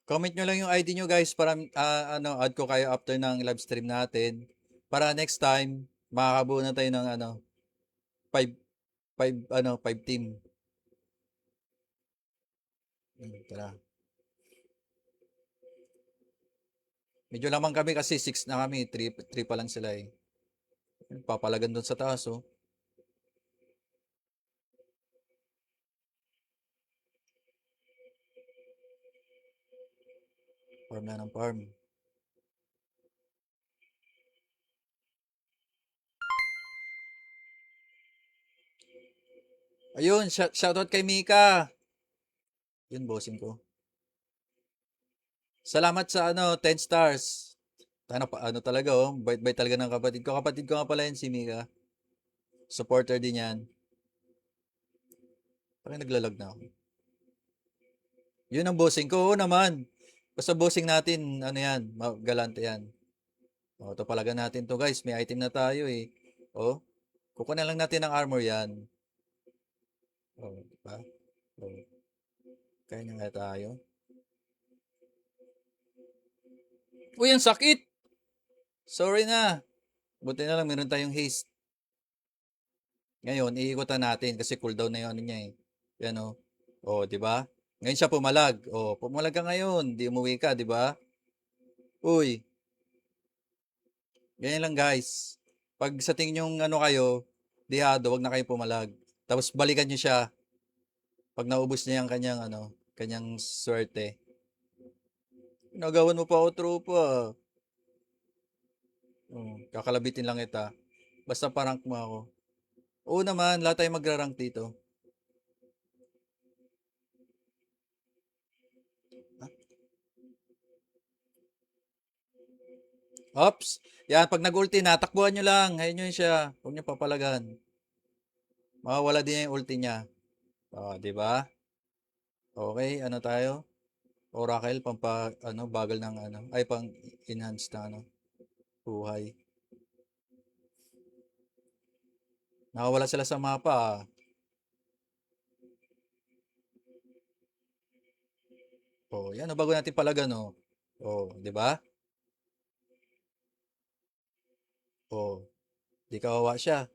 Comment nyo lang yung ID nyo guys para add ko kayo after ng live stream natin. Para next time, makakabuo na tayo ng 5 5 team. Tara. Medyo lamang kami kasi 6 na kami, 3 pa lang sila eh. Papalagan doon sa taas oh. Farm na ng farm. Ayun, shoutout kay Mika. Yun, bossing ko. Salamat sa 10 stars. Talaga oh, bait-bait talaga ng kapatid ko. Kapatid ko nga pala yan si Mika. Supporter din yan. Parang naglalag na ako. Yun ang bossing ko. Oo naman. Basta bossing natin, ano yan, galante yan. O, ito palaga natin to guys. May item na tayo eh. O, kukunan lang natin ang armor yan. O, diba? O, kaya na nga tayo. Uy, ang sakit! Sorry na. Buti na lang, meron tayong haste. Ngayon, iikutan natin kasi cooldown na yung ano niya eh. Yan o. O, di ba? Ngayon siya pumalag. O, pumalag ka ngayon. Di umuwi ka, di ba? Uy, ganyan lang guys. Pag sa tingin yung ano kayo, dihado, wag na kayo pumalag. Tapos balikan nyo siya pag naubos niya yung kanyang swerte. Nagawan mo pa ako tropa. Kakalabitin lang kita. Basta parank mo ako. Oo naman, lahat tayo magra-rank dito. Ops! Yan, pag nag-ulti, natakbuhan nyo lang. Ngayon yun siya. Huwag nyo papalagan. Mawawala din yung ulti niya. Di ba? Okay, ano tayo? Oracle, bagal ng ay, pang enhance na buhay. Nakawala sila sa mapa. Yan, bago natin palagan, oh. Di ba? Di kawawa siya.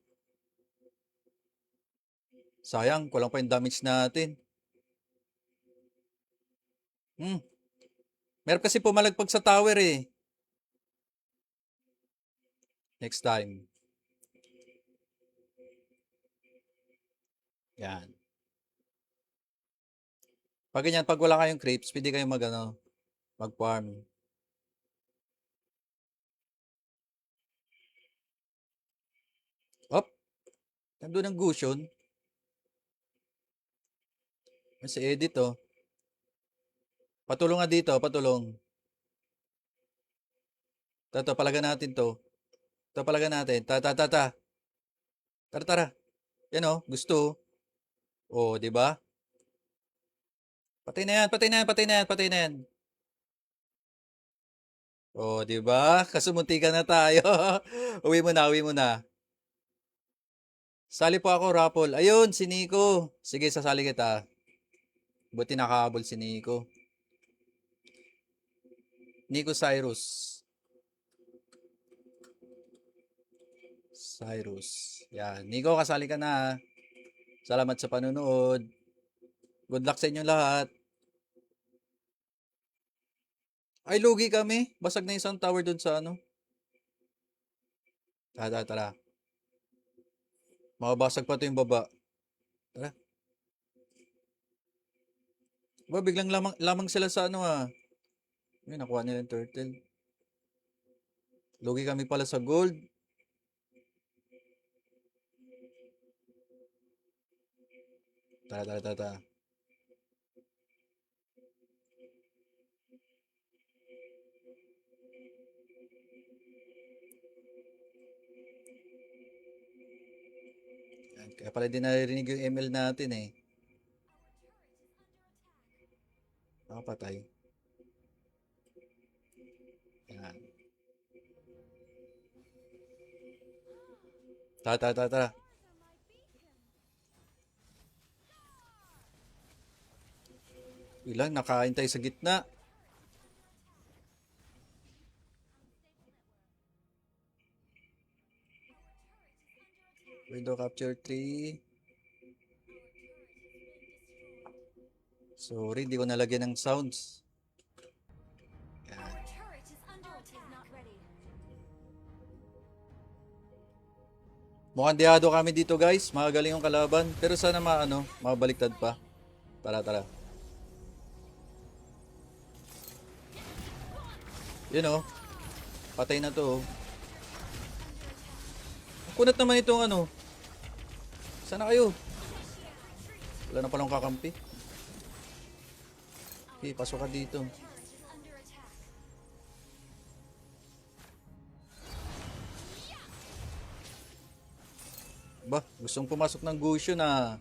Sayang, kulang pa yung damage natin. Hmm. Meron kasi pumalagpag sa tower eh. Next time. Yan. Pag ganyan, pag wala kayong creeps, pwede kayong mag-farm. Op! Nandun ang Gusion. Si Edit oh. Patulong nga dito, patulong. Ito, palaga natin to. Ito palaga natin. Ta. Tara. Yan oh, gusto. Oh, di ba? Patay na yan. Oh, di ba? Kasumuntikan na tayo. Uwi mo na. Sali po ako, Rapol. Ayun, si Nico. Sige, sasali kita. Buti nakahabol si Nico. Nico Cyrus. Yan. Nico, kasali ka na. Salamat sa panonood. Good luck sa inyo lahat. Ay, lugi kami. Basag na isang tower dun sa ano. Tara. Makabasag pa to yung baba. Tara. Ba, biglang lamang sila sa ano ah. Ay, nakuha nila yung turtle. Lugi kami pala sa gold. Tara. Yan, kaya pala din naririnig yung ML natin eh. Nakapatay. Yan. Tara. Ilang nakain tayo sa gitna. Window capture 3. Sorry, hindi ko nalagyan ng sounds. Yan. Mukhang diado kami dito guys. Magagaling yung kalaban. Pero sana mabaliktad pa. Tara. Yun oh. Patay na to oh. Kunat naman itong ano. Sana kayo. Wala na palang kakampi. Okay, pasok ka dito. Ba, gustong pumasok ng Gusion na.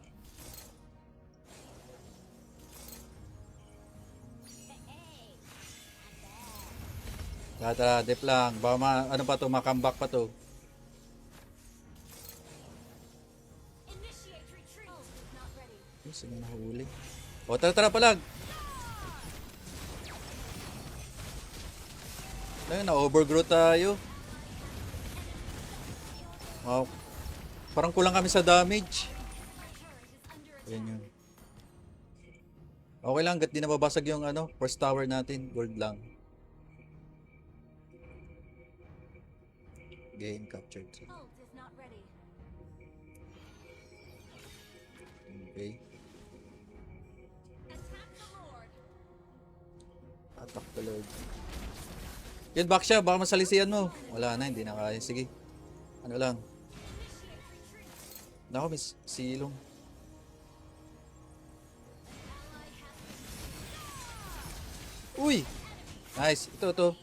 Tara, dep lang. Baka ano pa to, makambak pa to. Sige, nahuli. O, tara palag. Ayun, na-overgrowth tayo. Oh, parang kulang kami sa damage. Ayan yun. Okay lang, gat di nababasag yung first tower natin. Gold lang. Game capture 3. Okay. Attack the Lord. Yan, back siya. Baka masalisiyan mo. Wala na, hindi na kaya. Sige. Ano lang. Nako, may silong. Uy! Nice. Ito.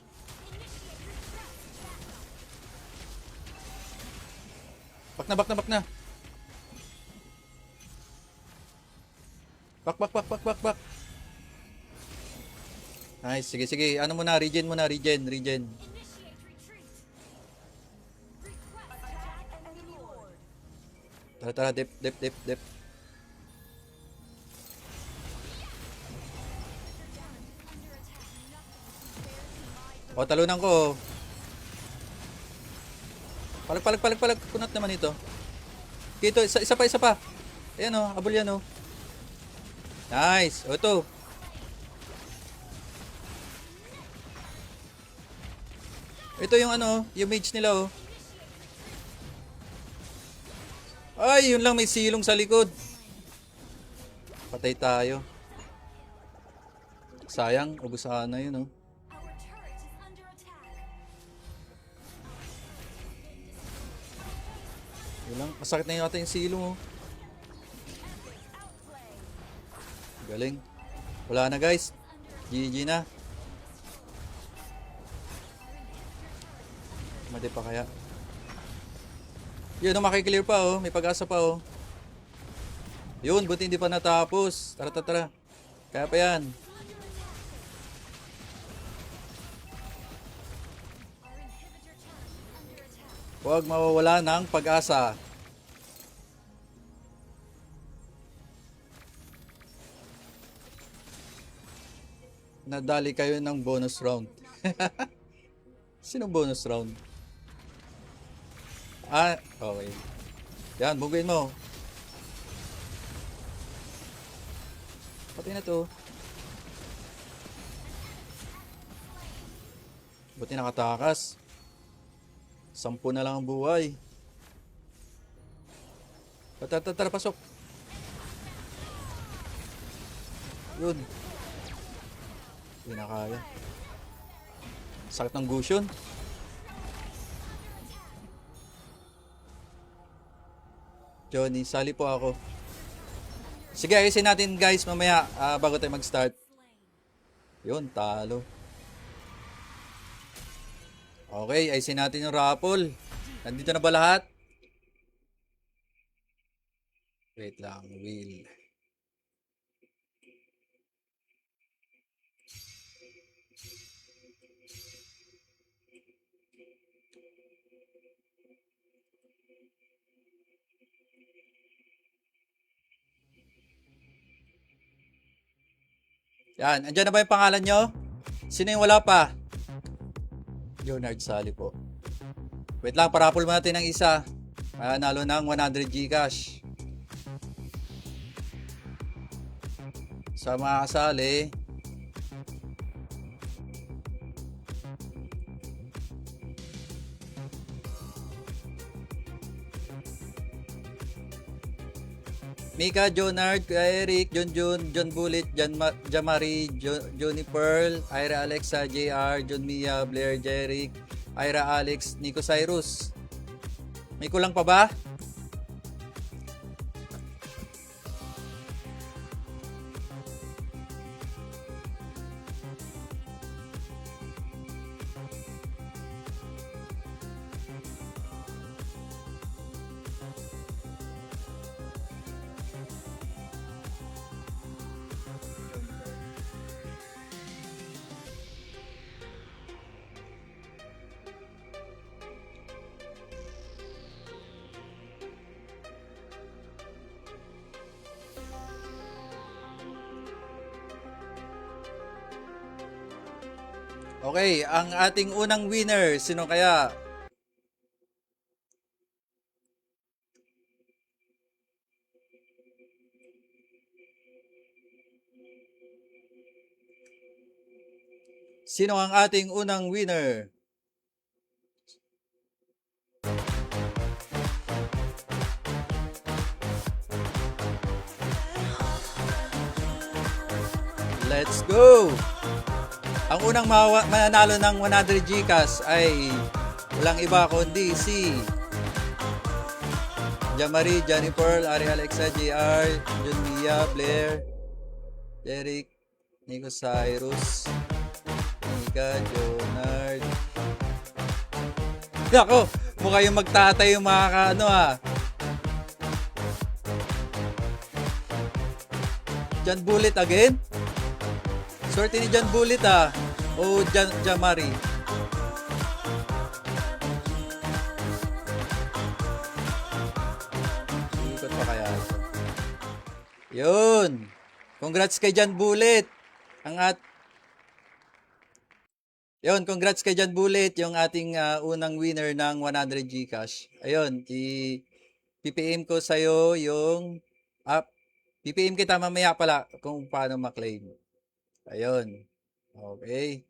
Back na. Back. Nice. Sige. Ano muna, regen. Tara, dip. O, talunan ko. Palag. Kunat naman ito. Ito, isa pa. Ayan o, abol yan o. Nice. O, ito. Ito yung yung mage nila oh. Ay, yun lang, may silong sa likod. Patay tayo. Sayang, ubos sana yun oh. Yun lang, masakit na yung ating silong oh. Galing. Wala na guys. GG na. Madi pa kaya. Yun, oh, makiklear pa, oh. May pag-asa pa, oh. Yun, buti hindi pa natapos. Tara, tara, tara. Kaya pa yan. Huwag mawawala ng pag-asa. Nadali kayo ng bonus round. Sino bonus round? Ah, okay. Yan, buguin mo. Pati na to. Buti nakatakas. 10 na lang ang buhay. Tara, tara, tara, pasok. Yun. Hindi na kaya. Sakit ng gusion. Johnny, sali po ako. Sige, ayusin natin guys mamaya bago tayo mag-start. Yun, talo. Okay, ayusin natin yung raffle. Nandito na ba lahat? Wait lang, Will. Yan, andyan na ba yung pangalan nyo? Sino yung wala pa? Leonard Sali po. Wait lang, parapol mo natin ng isa. Nalo ng 100 Gcash. Sa mga kasali, Mika, Jonard, Eric, John Bullet, Jamari, Johnny Pearl, Ira Alexa, JR, John Mia, Blair, Jeric, Ira Alex, Nico Cyrus. May kulang pa ba? Okay, ang ating unang winner, sino kaya? Sino ang ating unang winner? Let's go! Ang unang mananalo ng 100 Gcash ay walang iba kundi si Jamari, Johnny Pearl, Ari Alexa, JR, John Mia, Blair, Derek, Nico Cyrus, Mika, Jonard. Ako, mukha yung magtatay yung mga kaano John Bullet again? Swerte ni John Bullet o Jamari. Ikot pa kaya ito. Yun. Congrats kay John Bullet. Congrats kay John Bullet, yung ating unang winner ng 100 Gcash. Ayun, PPM ko sa'yo yung PPM kita mamaya pala kung paano maklaim. Ayun. Okay.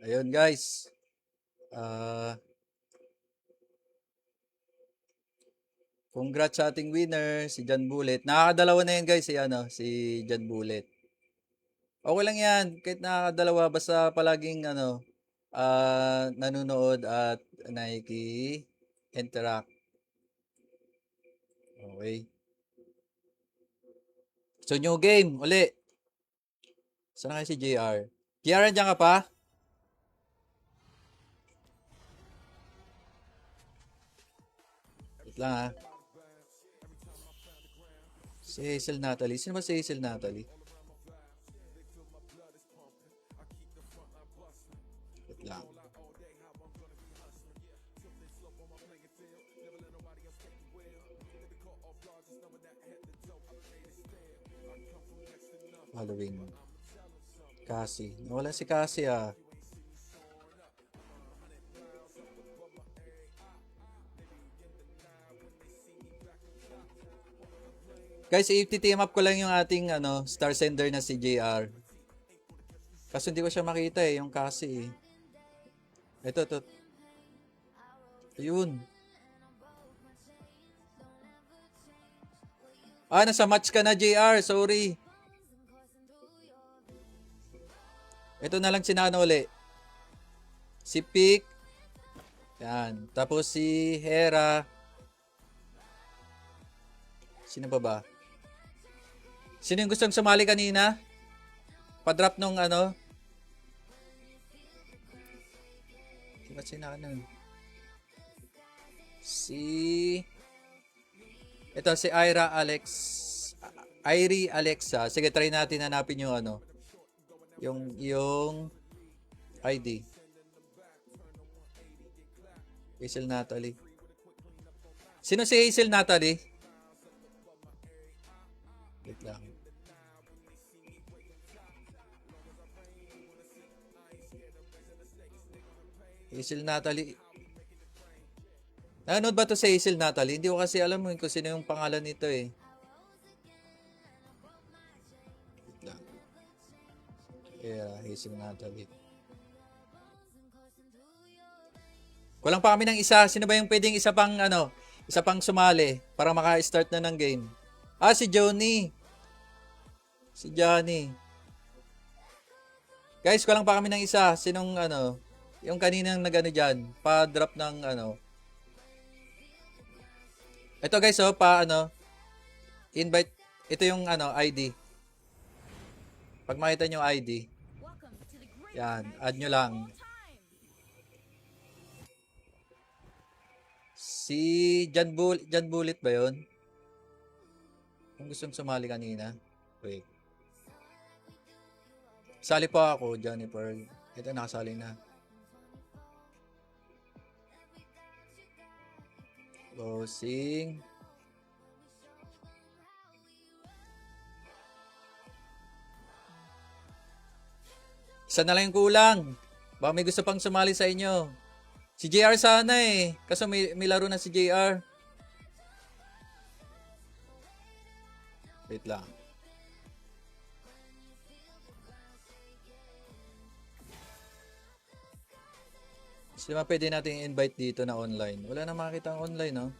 Ayun guys. Congrats sa ating winner, si John Bullet. Nakakadalawa na yan guys, si John Bullet. Okay lang yan, kahit nakakadalawa, basta palaging nanonood at interact. Okay. So new game, uli. Saan na kayo si JR? JR, nandiyan ka pa? Wait lang ha. Si Hazel Natalie. Sino ba si Hazel Natalie? Wait lang. Halloween. Cassie. Wala si Cassie ah. Guys, i-team up ko lang yung ating star sender na si JR. Kasi hindi ko siya makita yung Cassie eh. Ito. Ayun. Nasa match ka na JR. Sorry. Ito na lang sinano uli. Si Pick. Yan. Tapos si Hera. Sino ba? Sino yung gustong sumali kanina? Pa-drop nung Ito si Irie Alexa. Sige, try natin hanapin yung yung ID. Hazel Natalie. Sino si Hazel Natalie? Wait lang. Hazel Natalie. Nanood ba to sa Hazel Natalie? Hindi ko kasi alam kung sino yung pangalan nito eh. Wait lang. Hazel Natalie. Kulang pa kami ng isa. Sino ba yung pwedeng isa pang sumali para maka-start na ng game? Si Johnny. Si Johnny. Guys, kulang pa kami ng isa. Sinong yung kaninang dyan, pa-drop ng Ito guys, invite, ito yung ID. Pag makita nyo ID, yan, add nyo lang. Si Jan Bullet ba yun? Kung gustong sumali kanina. Wait. Sali po ako, Jennifer. Ito, nakasali na. Bossing. Isa na lang yung kulang. Baka may gusto pang sumali sa inyo. Si JR sana eh. Kaso may laro na si JR. Wait lang. Kasi pwede natin invite dito na online. Wala na makakita ang online, no?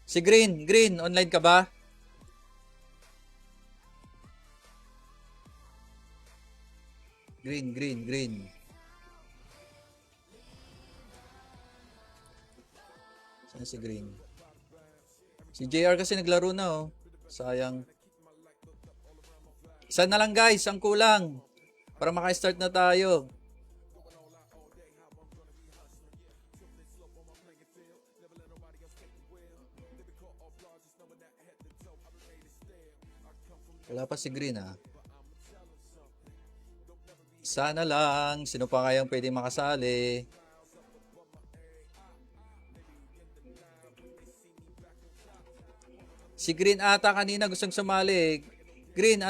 Si Green, online ka ba? Green. Saan si Green? Si JR kasi naglaro na, oh. Sayang. Isa na lang guys, ang kulang. Para maka-start na tayo. Wala pa si Green ah. Sana lang. Sino pa kayang pwede makasali? Si Green ata kanina gustong sumali. Green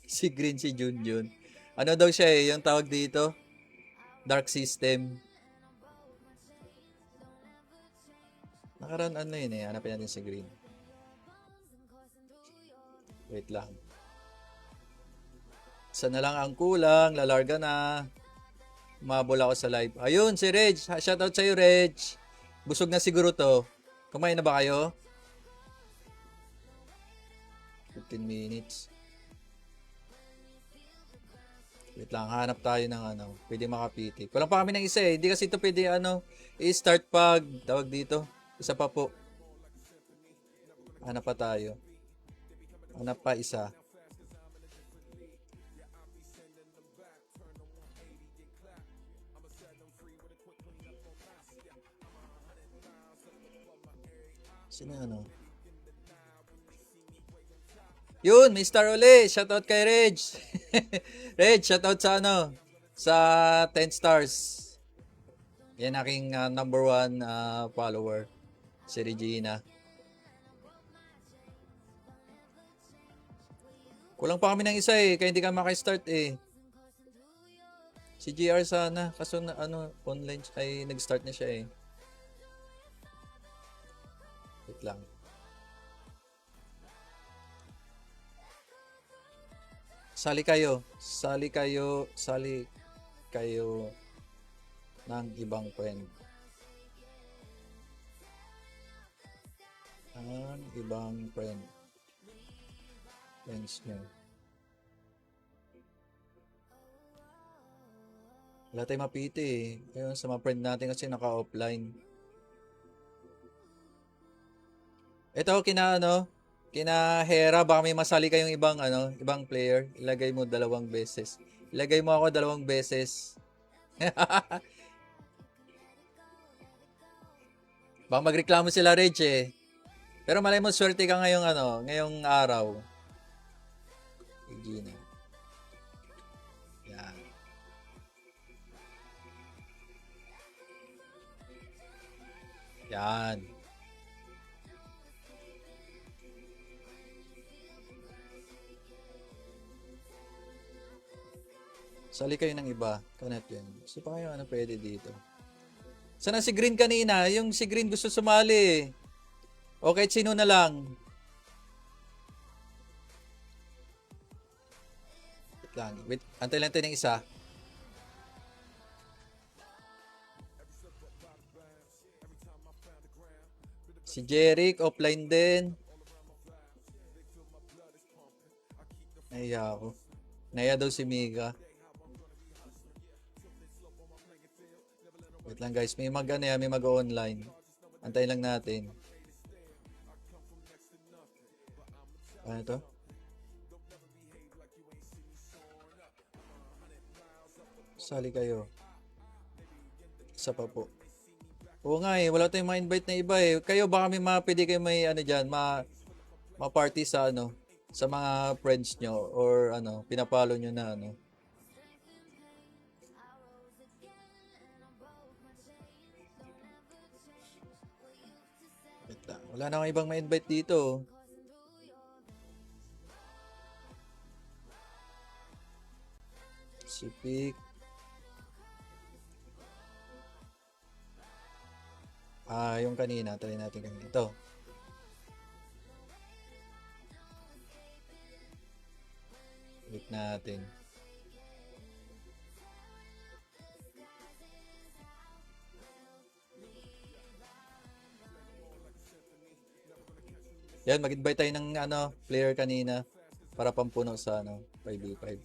Si Green, si Junjun. Ano daw siya eh, yung tawag dito? Dark System. Nakaraan yun eh. Hanapin natin si Green. Wait lang. Isa na lang ang kulang. Lalarga na. Umabol ako sa live. Ayun, si Reg. Shoutout sa'yo, Reg. Busog na siguro to. Kumain na ba kayo? 15 minutes. Wait lang, hanap tayo ng pwede makapiti. Kulang pa kami ng isa eh. Hindi kasi ito pwede i-start pag tawag dito. Isa pa po. Hanap pa tayo. Hanap pa isa. Sino ano? Yun, Mr. Uli. Shoutout kay Reg. Reg, shoutout sa ano? Sa 10 stars. Yan aking number one follower. Si Regina. Kulang pa kami ng isa eh. Kaya hindi ka makistart eh. Si GR sana. Kaso na, ano, online ay nag-start na siya eh. Wait lang. Sali kayo. Sali kayo. Sali kayo ng ibang friend. Ang ibang friend. Friends nyo. Wala tayong mapiti eh. Ayun, sa mga friend natin kasi naka-offline. Ito, kina Hera, baka may masali kayong ibang, ibang player. Ilagay mo 2 beses. Ilagay mo ako 2 beses. Baka magreklamo sila, Reg eh. Pero malay mo, swerte ka ngayong araw. Regina. Yan. Yan. Sali kayo ng iba. Kanat yan. Gusto pa kayo pwede dito. Sana si Green kanina? Yung si Green gusto sumali. O kahit sino na lang. Wait lang. Wait, antay lang tayo ng isa. Si Jeric, offline din. Naiya ako. Naiya daw si Mika. Wait lang guys, may may mag-online. Antayin lang natin. Ano to? Sali kayo. Isa pa po. Oo nga eh, wala tayong ma-invite na iba eh. Kayo baka pwede kayo may dyan, ma-party sa sa mga friends nyo or pinapalo nyo na Wait lang. Wala na akong ibang ma-invite dito. Si Pic. Yung kanina. Try natin kanina. Ito. Wait natin. Yan, mag-invite tayo ng player kanina para pampuno sa 5v5.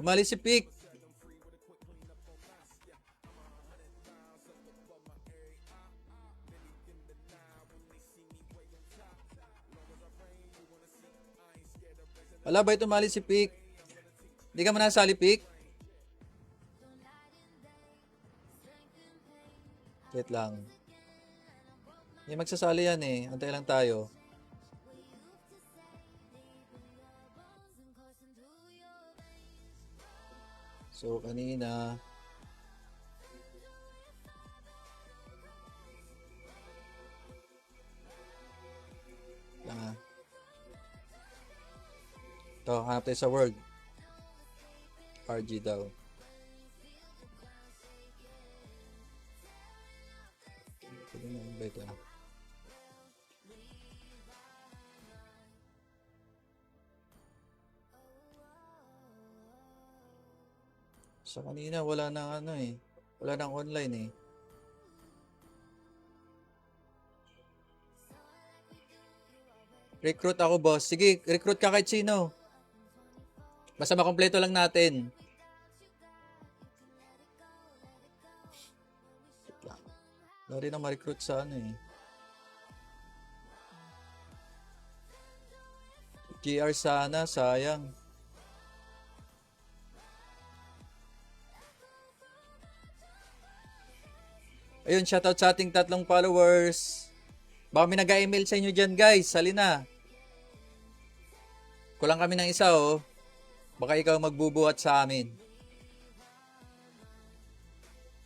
Umali si Pic. Wala ba ito umali si Pic? Hindi ka manasali, Pic? Wait lang. May magsasali yan eh. Antay lang tayo. So, kanina. Ito, hanap tayo sa Word. RG daw. Pwede na invite Sa kanina, wala nang Wala nang online eh. Recruit ako, boss. Sige, recruit ka kahit sino. Basta makompleto lang natin. Wala rin na ma-recruit sa GR sana, sayang. Ayun, shoutout sa ating 3 followers. Baka may nag-email sa inyo dyan, guys. Halina. Kulang kami ng isa, oh. Baka ikaw magbubuhat sa amin.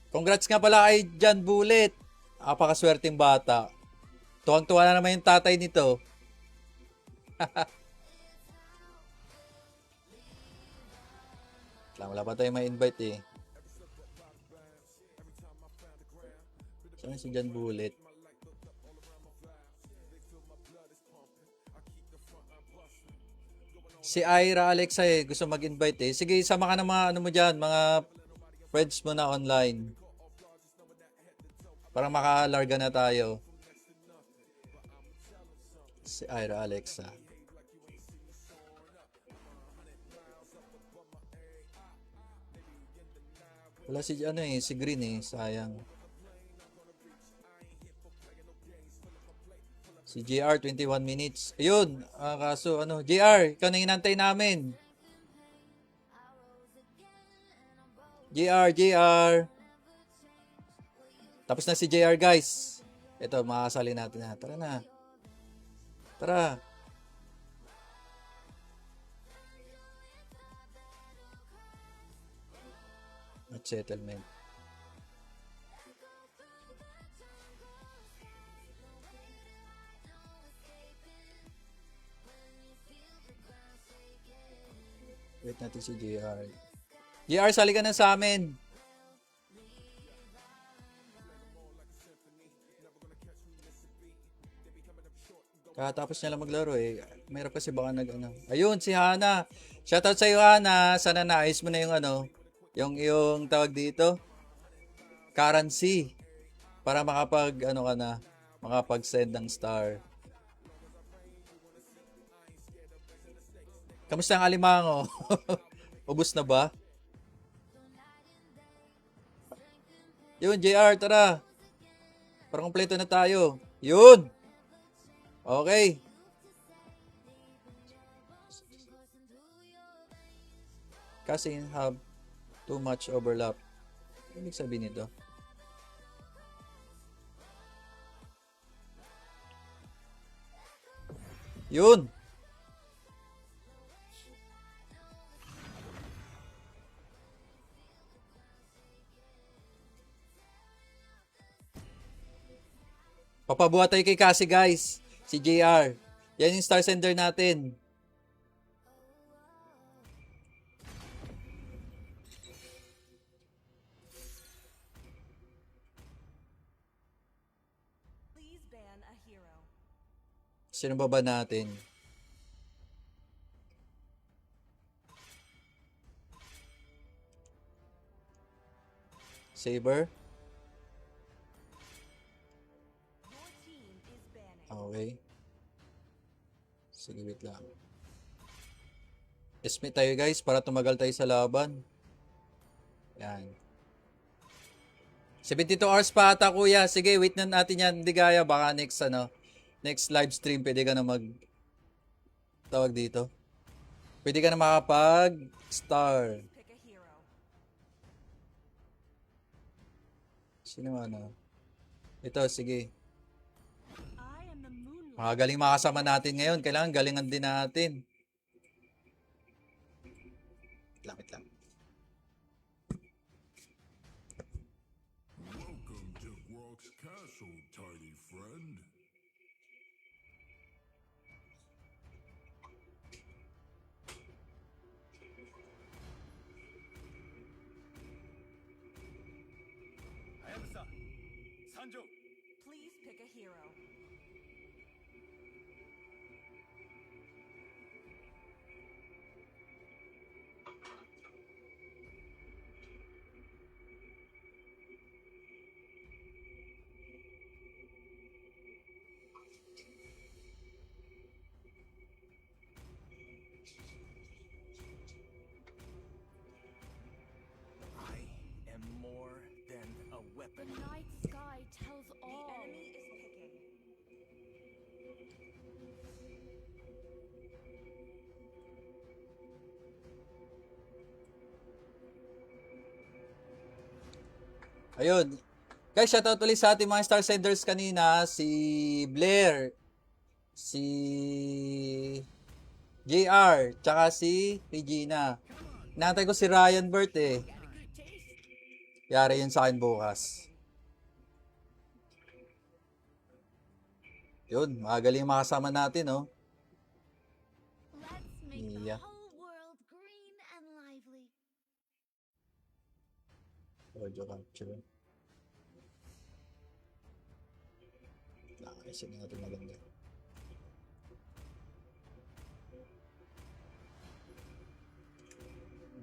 Congrats nga pala kay John Bullet. Apakaswerteng bata. Tuwang-tuwa na naman yung tatay nito. Wala pa tayo may invite eh. Saan si John Bullet? Si Ira Alexa eh, gusto mag-invite eh. Sige, sama ka ng mga ano mo dyan, mga friends mo na online. Para makalarga na tayo. Si Ira Alexa. Wala si ano eh, si Green eh, sayang. Si JR 21 minutes. Ayun, kaso ano, JR, ikaw na inantay namin. JR. Tapos na si JR guys. Ito, makakasali natin na. Tara na. Tara. At settlement. Wait natin si JR. JR, sali ka na sa amin. Katapos niya lang maglaro eh. Mayroon kasi baka ano. Ayun, si Hana. Shoutout sa iyo, Hana. Sana naayos mo na yung ano, yung tawag dito, currency. Para ano ka na, makapag-send ng star. Kamusta ang alimango? Ubus na ba? Yun, JR, tara. Para kompleto na tayo. Yun! Okay. Kasi have too much overlap. Ano ibig sabihin nito? Yun! Papabuhat tayo kay Cassie guys. Si JR. Yan yung star sender natin. Sino ba natin? Saber? Okay. Sige, wait lang. Estimate tayo guys para tumagal tayo sa laban. Yan. 72 hours pa ata kuya. Sige, wait na natin yan. Hindi gaya. Baka next live stream pwede ka na tawag dito. Pwede ka na makapag-star. Sino ano? Ito, sige. Mga galing makasama natin ngayon. Kailangan galingan din natin. Wait lang. Welcome to Rock's Castle, tiny friend. Hayabusa, Sanjo. Please pick a hero. I am more than a weapon. The night sky tells The all. enemy is picking. Ayun. Guys, shoutout ulit sa ating mga star senders kanina. Si Blair, si JR, tsaka si Regina. Inaantay ko si Ryan Burt eh. Yari yun sa akin bukas. Yun, magaling yung makasama natin, oh. Let's make Yeah. the whole world green and lively. Audio capture. Nakaisin na natin maganda.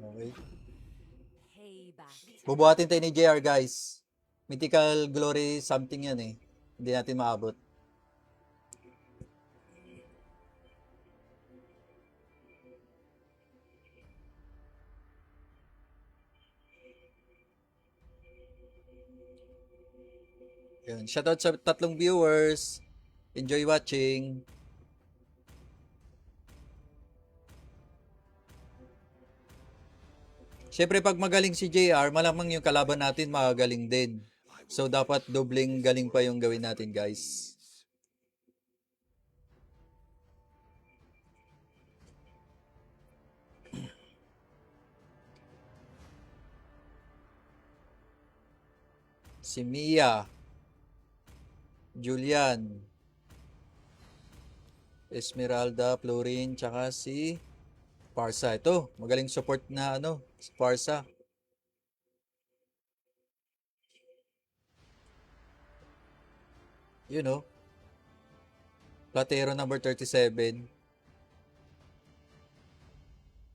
Okay. Payback. Bubuhatin tayo ni JR, guys. Mythical Glory something yan eh. Hindi natin maabot. Yun. Shoutout sa tatlong viewers. Enjoy watching. Siyempre, pag magaling si JR, malamang yung kalaban natin magagaling din. So, dapat dobling galing pa yung gawin natin, guys. Si Mia, Julian, Esmeralda, Florin, tsaka si Parsa. Ito, magaling support na si Parsa. You know, Platero number 37.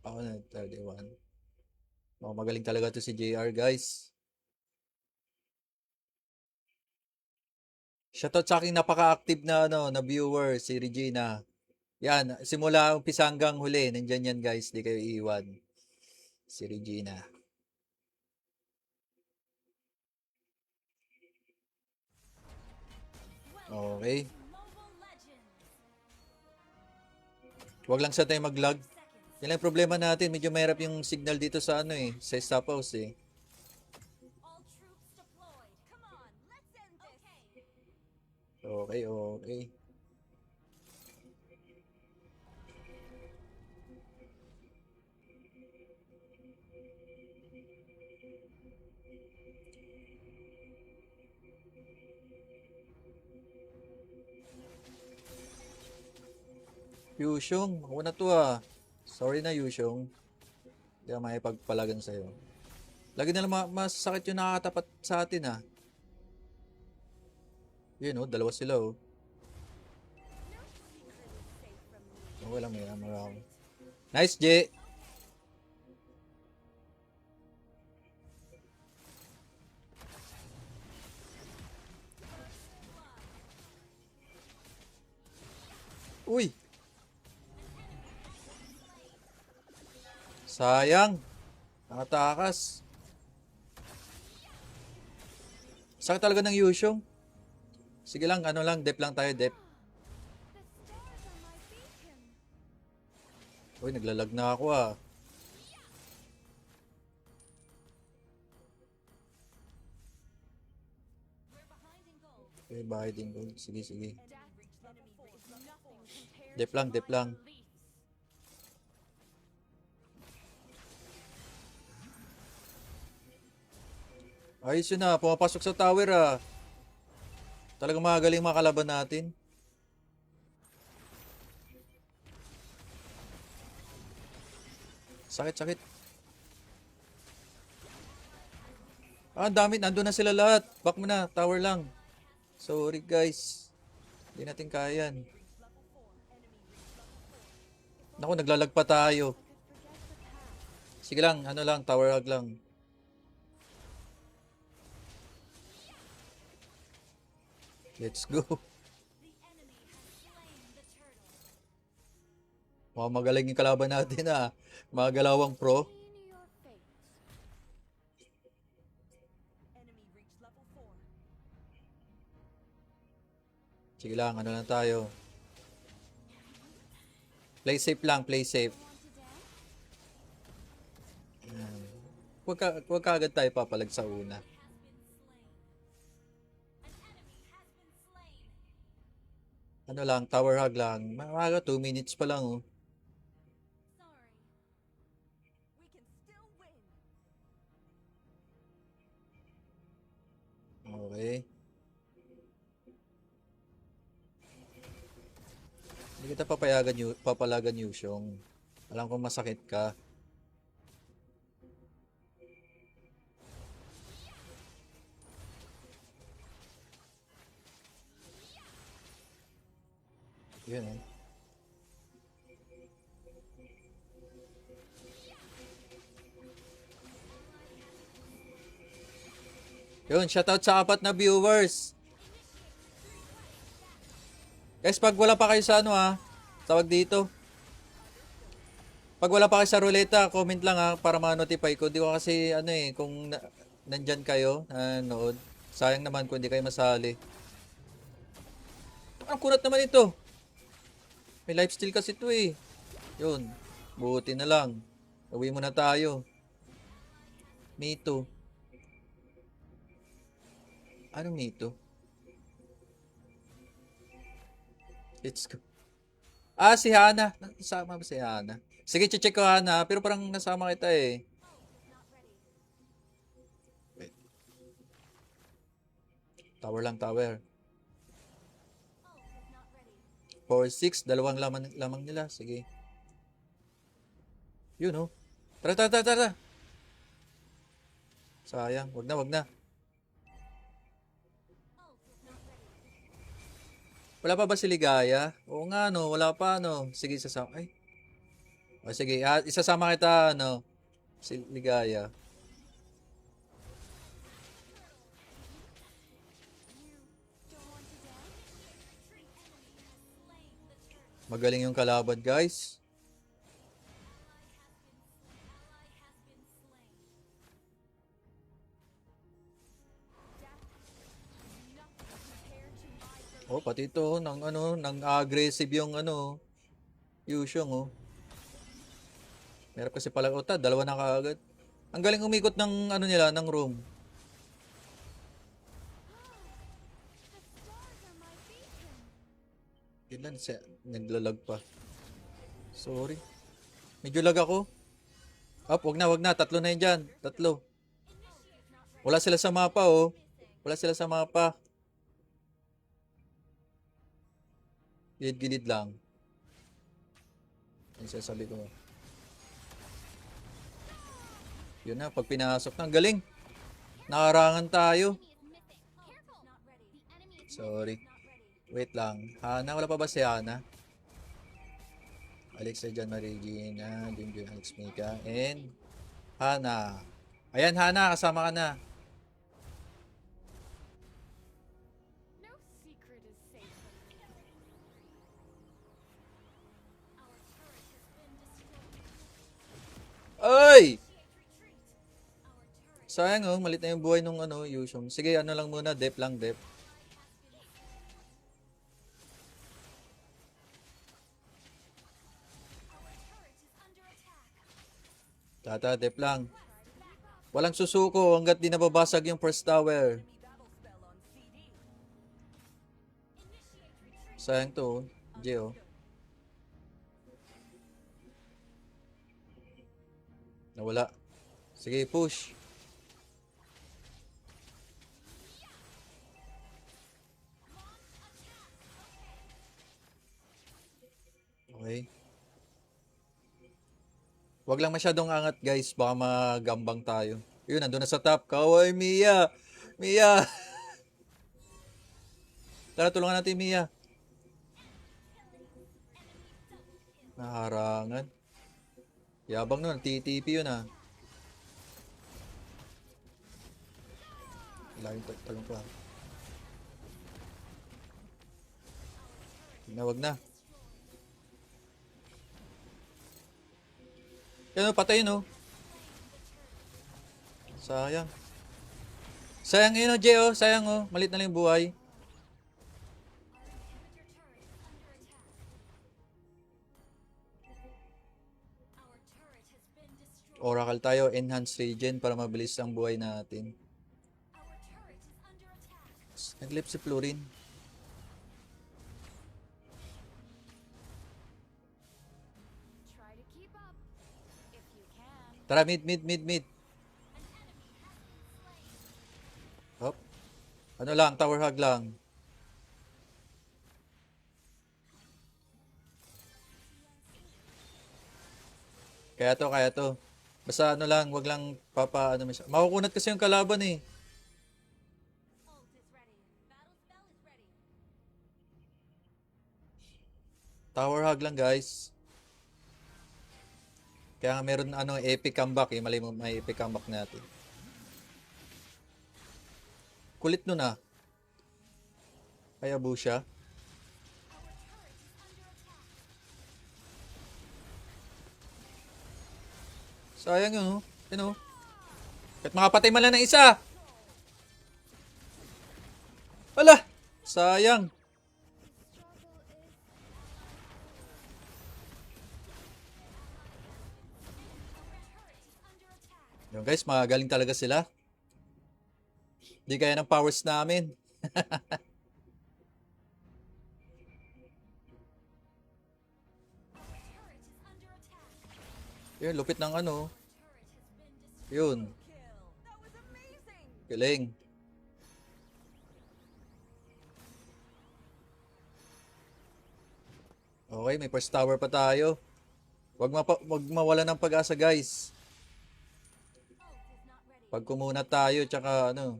Ako na, 31. Magaling talaga to si JR, guys. Shoutout sa aking napaka-active na na viewer, si Regina. Yan, simula umpisa hanggang huli, nandyan yan guys, di kayo iiwan. Si Regina. Okay. Mobile Legends. Huwag lang sa tayo mag-lag. Yan lang yung problema natin, medyo mahirap yung signal dito sa sa stop house eh. All troops deployed. Come on, let's end this. Okay, okay. Yushong, ako na to ah. Sorry na Yushong. Hindi ako makipagpalagan sa'yo. Lagi na lang masakit yung nakakatapat sa atin ah. Yun oh, dalawa sila oh. Okay lang, may ako. Nice, J. Uy! Sayang. Nakatakas. Sakit talaga ng Yushong. Sige lang, dep lang tayo, dep. The stars are my beacon. Uy, naglalag na ako ah. Okay, bahay din ko. Sige, sige. Dep lang, dep lang. Ayos yun ah, pumapasok sa tower ah. Talagang magaling mga kalaban natin. Sakit, sakit. Ah, ang dami. Nandun na sila lahat. Back mo na. Tower lang. Sorry guys. Hindi natin kaya yan. Naku, naglalag pa tayo. Sige lang. Tower hug lang. Let's go. Mga magaling yung kalaban natin ah. Mga galawang pro. In your fate. Enemy reached level 4. Sige lang, lang tayo. Play safe lang, play safe. Want to dance? Huwag ka agad tayo papalag sa una. Ano lang, tower hug lang. Maaga, 2 minutes pa lang, oh. Sorry. We can still win. Okay. Hindi kita papalagan Yusyong. Alam kong masakit ka. Yun eh. Yun, shoutout sa 4 na viewers. Guys, pag wala pa kayo sa ano tawag dito. Pag wala pa kayo sa ruleta, comment lang para ma-notify ko. Di ko kasi kung nandyan kayo, nanood. Sayang naman kung hindi kayo masali. Ang kunat naman ito. May lifesteal kasi ito eh. Yun, buti na lang. Uwi muna tayo. Me too. Anong me too? Let's go. Si Hana. Nasama ba si Hana? Sige, check ko Hana. Pero parang nasama kita eh. Wait. Tower lang, tower. 4-6. Dalawang lamang nila. Sige. Yun oh. Tara. Sayang. Wag na. Wala pa ba si Ligaya? Oo nga no, wala pa no. Sige, isasama. Ay. O sige, isasama kita si Ligaya. Magaling yung kalaban, guys. Oh, pati ito, nang aggressive yung Yusyong, oh. Meron kasi pala, dalawa na kaagad. Ang galing umikot ng nila, ng room. Ilan siya, naglalag pa. Sorry. Medyo lag ako. Wag na, tatlo na yun dyan. Tatlo. Wala sila sa mapa, oh. Wala sila sa mapa. Gilid-gilid lang. Yung sasabi ko. Yun na, pag pinasok na, galing. Nakarangan tayo. Sorry. Wait lang. Hana, wala pa ba si Hana? Alexa Jan Marigina, Junjun Alex Mika, and Hana. Ayan, Hana, kasama ka na. No secret is safe from me. Our turret has been destroyed. Ay! Initiate retreat. Our turret Sayang malit na yung buhay nung Yusyong. Sige, lang muna, dep lang, dep. is under attack. Tata, dep lang. Walang susuko hanggat di nababasag yung first tower. Enemy battle spell on CD. Initiate retreat. Sayang to, Geo. Nawala. Sige, push. Okay. Wag lang masyadong angat, guys. Baka magambang tayo. Yun, nandun na sa top. Kaway, Mia! Mia! Tara, tulungan natin, Mia. Naharangan. Yabang nun. TTP yun, Laging talong pa. Wag na. Yan patay Sayang. Sayang yun Geo. Sayang Malit na lang yung buhay. Our turret has been destroyed. Oracle tayo. Enhanced regen para mabilis ang buhay natin. Our turret is under attack. Naglip si Florin. Tara, mid, mid, mid, mid. Hop. Ano lang, tower hug lang. Kaya to. Basta ano lang, wag lang ano masyado. Makukunat kasi yung kalaban eh. Ult is ready. Battle spell is ready. Tower hug lang guys. Kaya nga meron ano, epic comeback eh. Mali mo may epic comeback natin. Kulit nun ah. Kaya siya. Sayang yun, oh. Yun, oh. Kahit makapatay man lang ng isa. Wala. Sayang. Yun guys, magaling talaga sila. Di kaya ng powers namin. Yun, lupit ng ano. Yun. Kill. That was amazing. Galing. Okay, may first tower pa tayo. Wag mawala ng pag-asa, guys. Pag kumuna tayo, tsaka ano.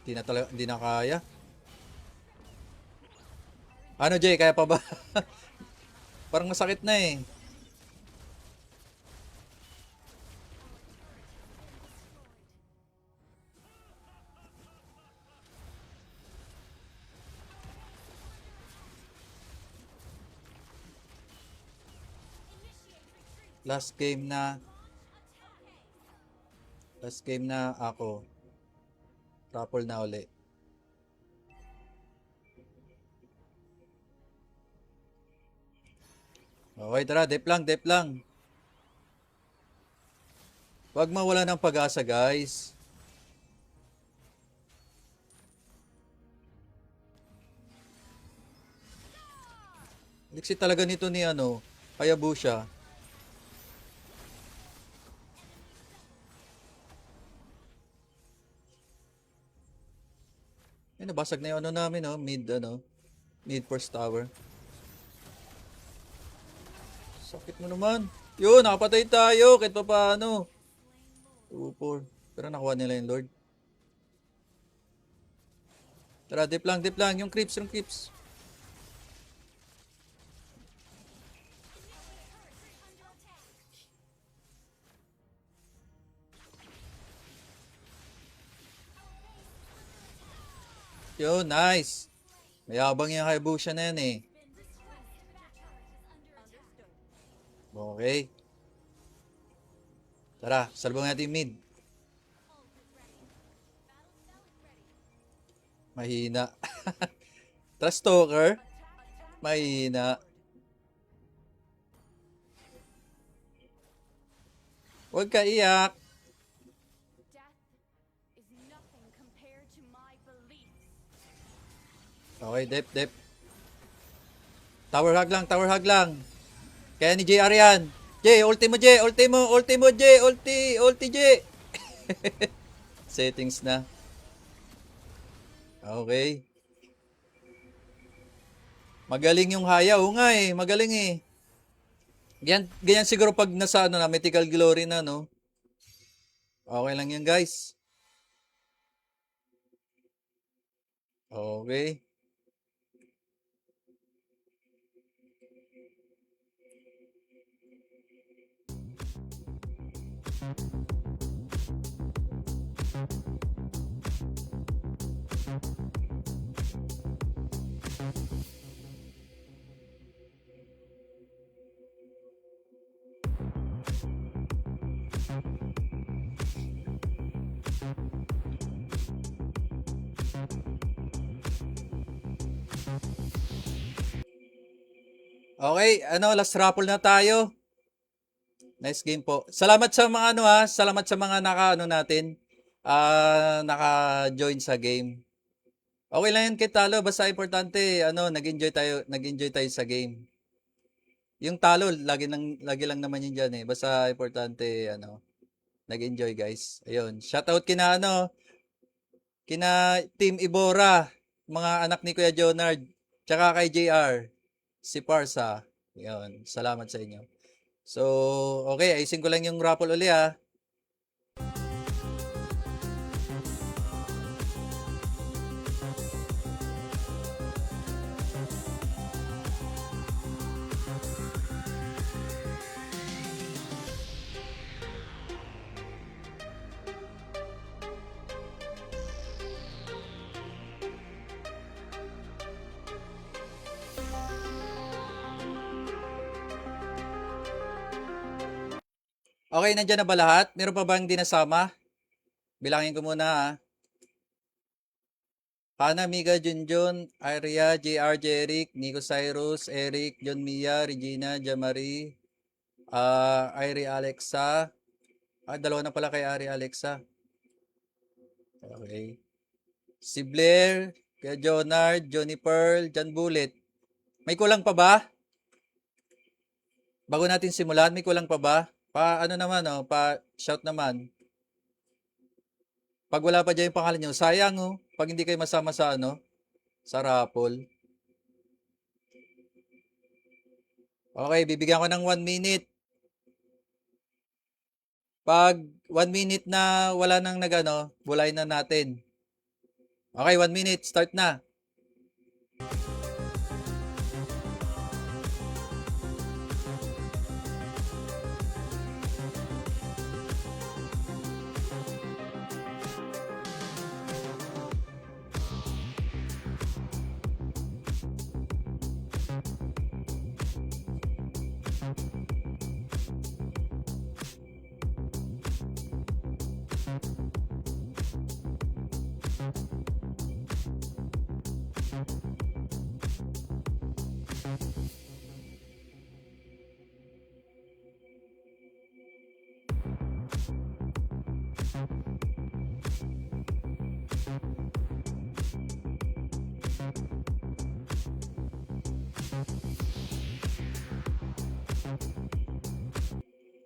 Hindi na kaya. Ano, Jay, kaya pa ba? Parang masakit na eh. Last game na ako. Rappel na uli. Okay, tara, dep lang. Huwag mawala ng pag-asa, guys. Liksi talaga nito ni ano, Hayabusa. Ay, nabasag na yung ano namin, oh, mid first tower. Sakit mo naman. Yun, nakapatay tayo. Kahit pa paano. 2-4. Pero nakuha nila yung Lord. Tara, dip lang. Yung creeps. Yun, nice. Mayabang yung Hayabusa na yan eh. Okay. Tara, salbong natin mid. Mahina. Trust talker. Mahina. Huwag ka iyak. Death is nothing compared to my beliefs. Okay, dep. Tower hug lang. Kaya ni JR yan. J, ulti mo, J. Ulti, J. Settings na. Okay. Magaling yung Haya. Oo nga eh. Magaling eh. Ganyan siguro pag nasa ano na, mythical glory na, no? Okay lang yan, guys. Okay. Okay, last raffle na tayo. Nice game po. Salamat sa mga salamat sa mga naka-join sa game. Okay lang yan kahit talo, basta importante, nag-enjoy tayo sa game. Yung talo, lagi lang naman yun dyan eh. Basta importante, nag-enjoy guys. Ayun, shoutout kina Team Ibora, mga anak ni Kuya Jonard, tsaka kay JR, si Parsa. Ayun, salamat sa inyo. So, okay, ayusin ko lang yung raffle uli ah. Okay, nandiyan na ba lahat? Meron pa bang di nasama? Bilangin ko muna ah. Hana, Miga, Junjun, Aria, JR, Jeric, Nico Cyrus, Eric, John Mia, Regina, Jamari, Ari Alexa. Dalawa na pala kay Ari Alexa. Okay. Si Blair, kay Jonard, Johnny Pearl, John Bullet. May kulang pa ba? Bago natin simulan, may kulang pa ba? Pa-shout naman. Pag wala pa dyan yung pangalan nyo, sayang oh. Pag hindi kayo masama sa raffle. Okay, bibigyan ko ng 1 minute. Pag 1 minute na wala nang bulay na natin. Okay, 1 minute, start na.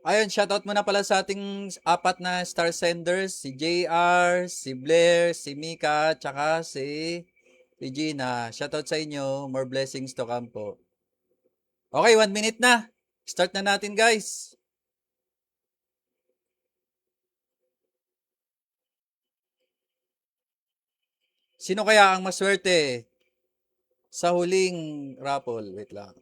Ayun, shoutout muna pala sa ating 4 na star senders, si JR, si Blair, si Mika, tsaka si Regina. Shoutout sa inyo, more blessings to come po. Okay, 1 minute na. Start na natin guys. Sino kaya ang maswerte sa huling raffle? Wait lang.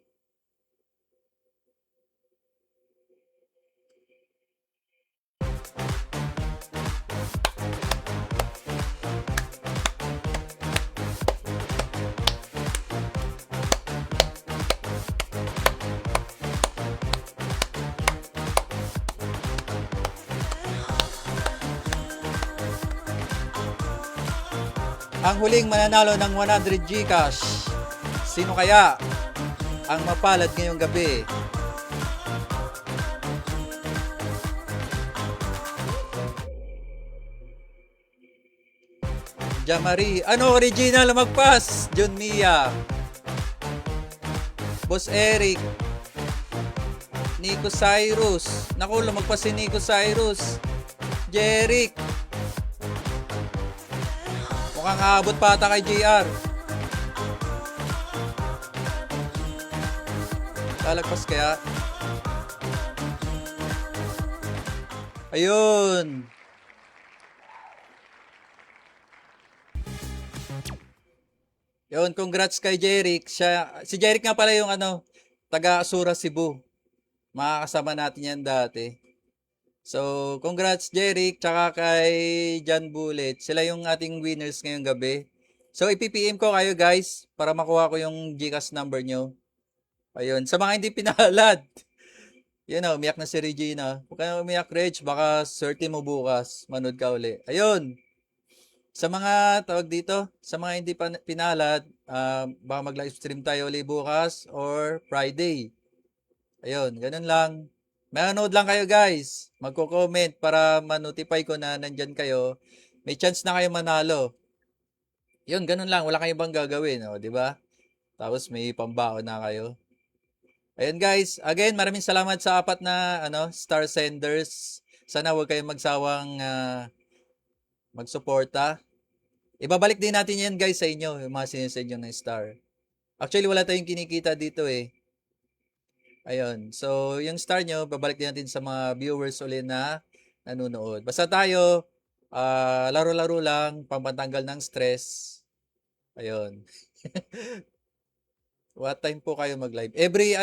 Ang huling mananalo ng 100 Gcash. Sino kaya ang mapalad ngayong gabi? Jamari. Ano, Regina lumagpas? John Mia. Boss Eric. Nico Cyrus. Naku, lumagpas si Nico Cyrus. Jeric. Mukhang aabot pa ata kay JR. Lalagpas kaya? Ayun. Yun, congrats kay Jeric. Si Jeric nga pala yung taga Asura, Cebu. Makakasama natin yan dati. So, congrats Jeric, tsaka kay John Bullet. Sila yung ating winners ngayong gabi. So, ipipm ko kayo guys para makuha ko yung Gcash number nyo. Ayun, sa mga hindi pinalad. Umiyak na si Regina. Huwag ka na umiyak, Reg. Baka swerte mo bukas. Manood ka uli. Ayun. Sa mga sa mga hindi pinalad, baka mag-live stream tayo uli bukas or Friday. Ayun, ganun lang. Manood lang kayo guys. Magko-comment para ma-notify ko na nandyan kayo. May chance na kayo manalo. Yun, ganun lang. Wala kayong ibang gagawin, oh, di ba? Tapos may pambaon na kayo. Ayun guys, again, maraming salamat sa apat na star senders. Sana huwag kayong magsawang magsuporta. Ibabalik din natin yan guys sa inyo, yung mga sinesend nyo ng star. Actually, wala tayong kinikita dito eh. Ayun. So, yung star nyo, babalik din natin sa mga viewers ulit na nanonood. Basta tayo, laro-laro lang, pampatanggal ng stress. Ayun. What time po kayo mag-live? Every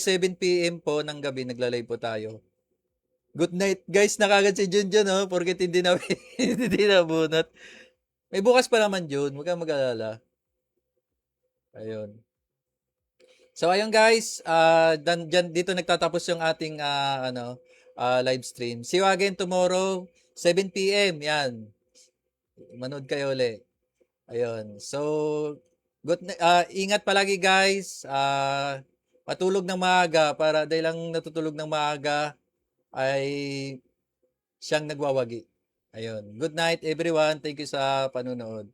7 PM po ng gabi nagla-live po tayo. Good night, guys. Nakagad si Junjun, oh, porket hindi na hindi na bunot. May bukas pa naman, Jun. Huwag kang mag-alala. Ayun. So, ayun guys. Dito nagtatapos yung ating live stream. See you again tomorrow, 7 PM. Yan. Manood kayo ulit. Ayun. So, ingat palagi guys. Matulog ng maaga para dahil lang natutulog ng maaga ay siyang nagwawagi. Ayun. Good night everyone. Thank you sa panunood.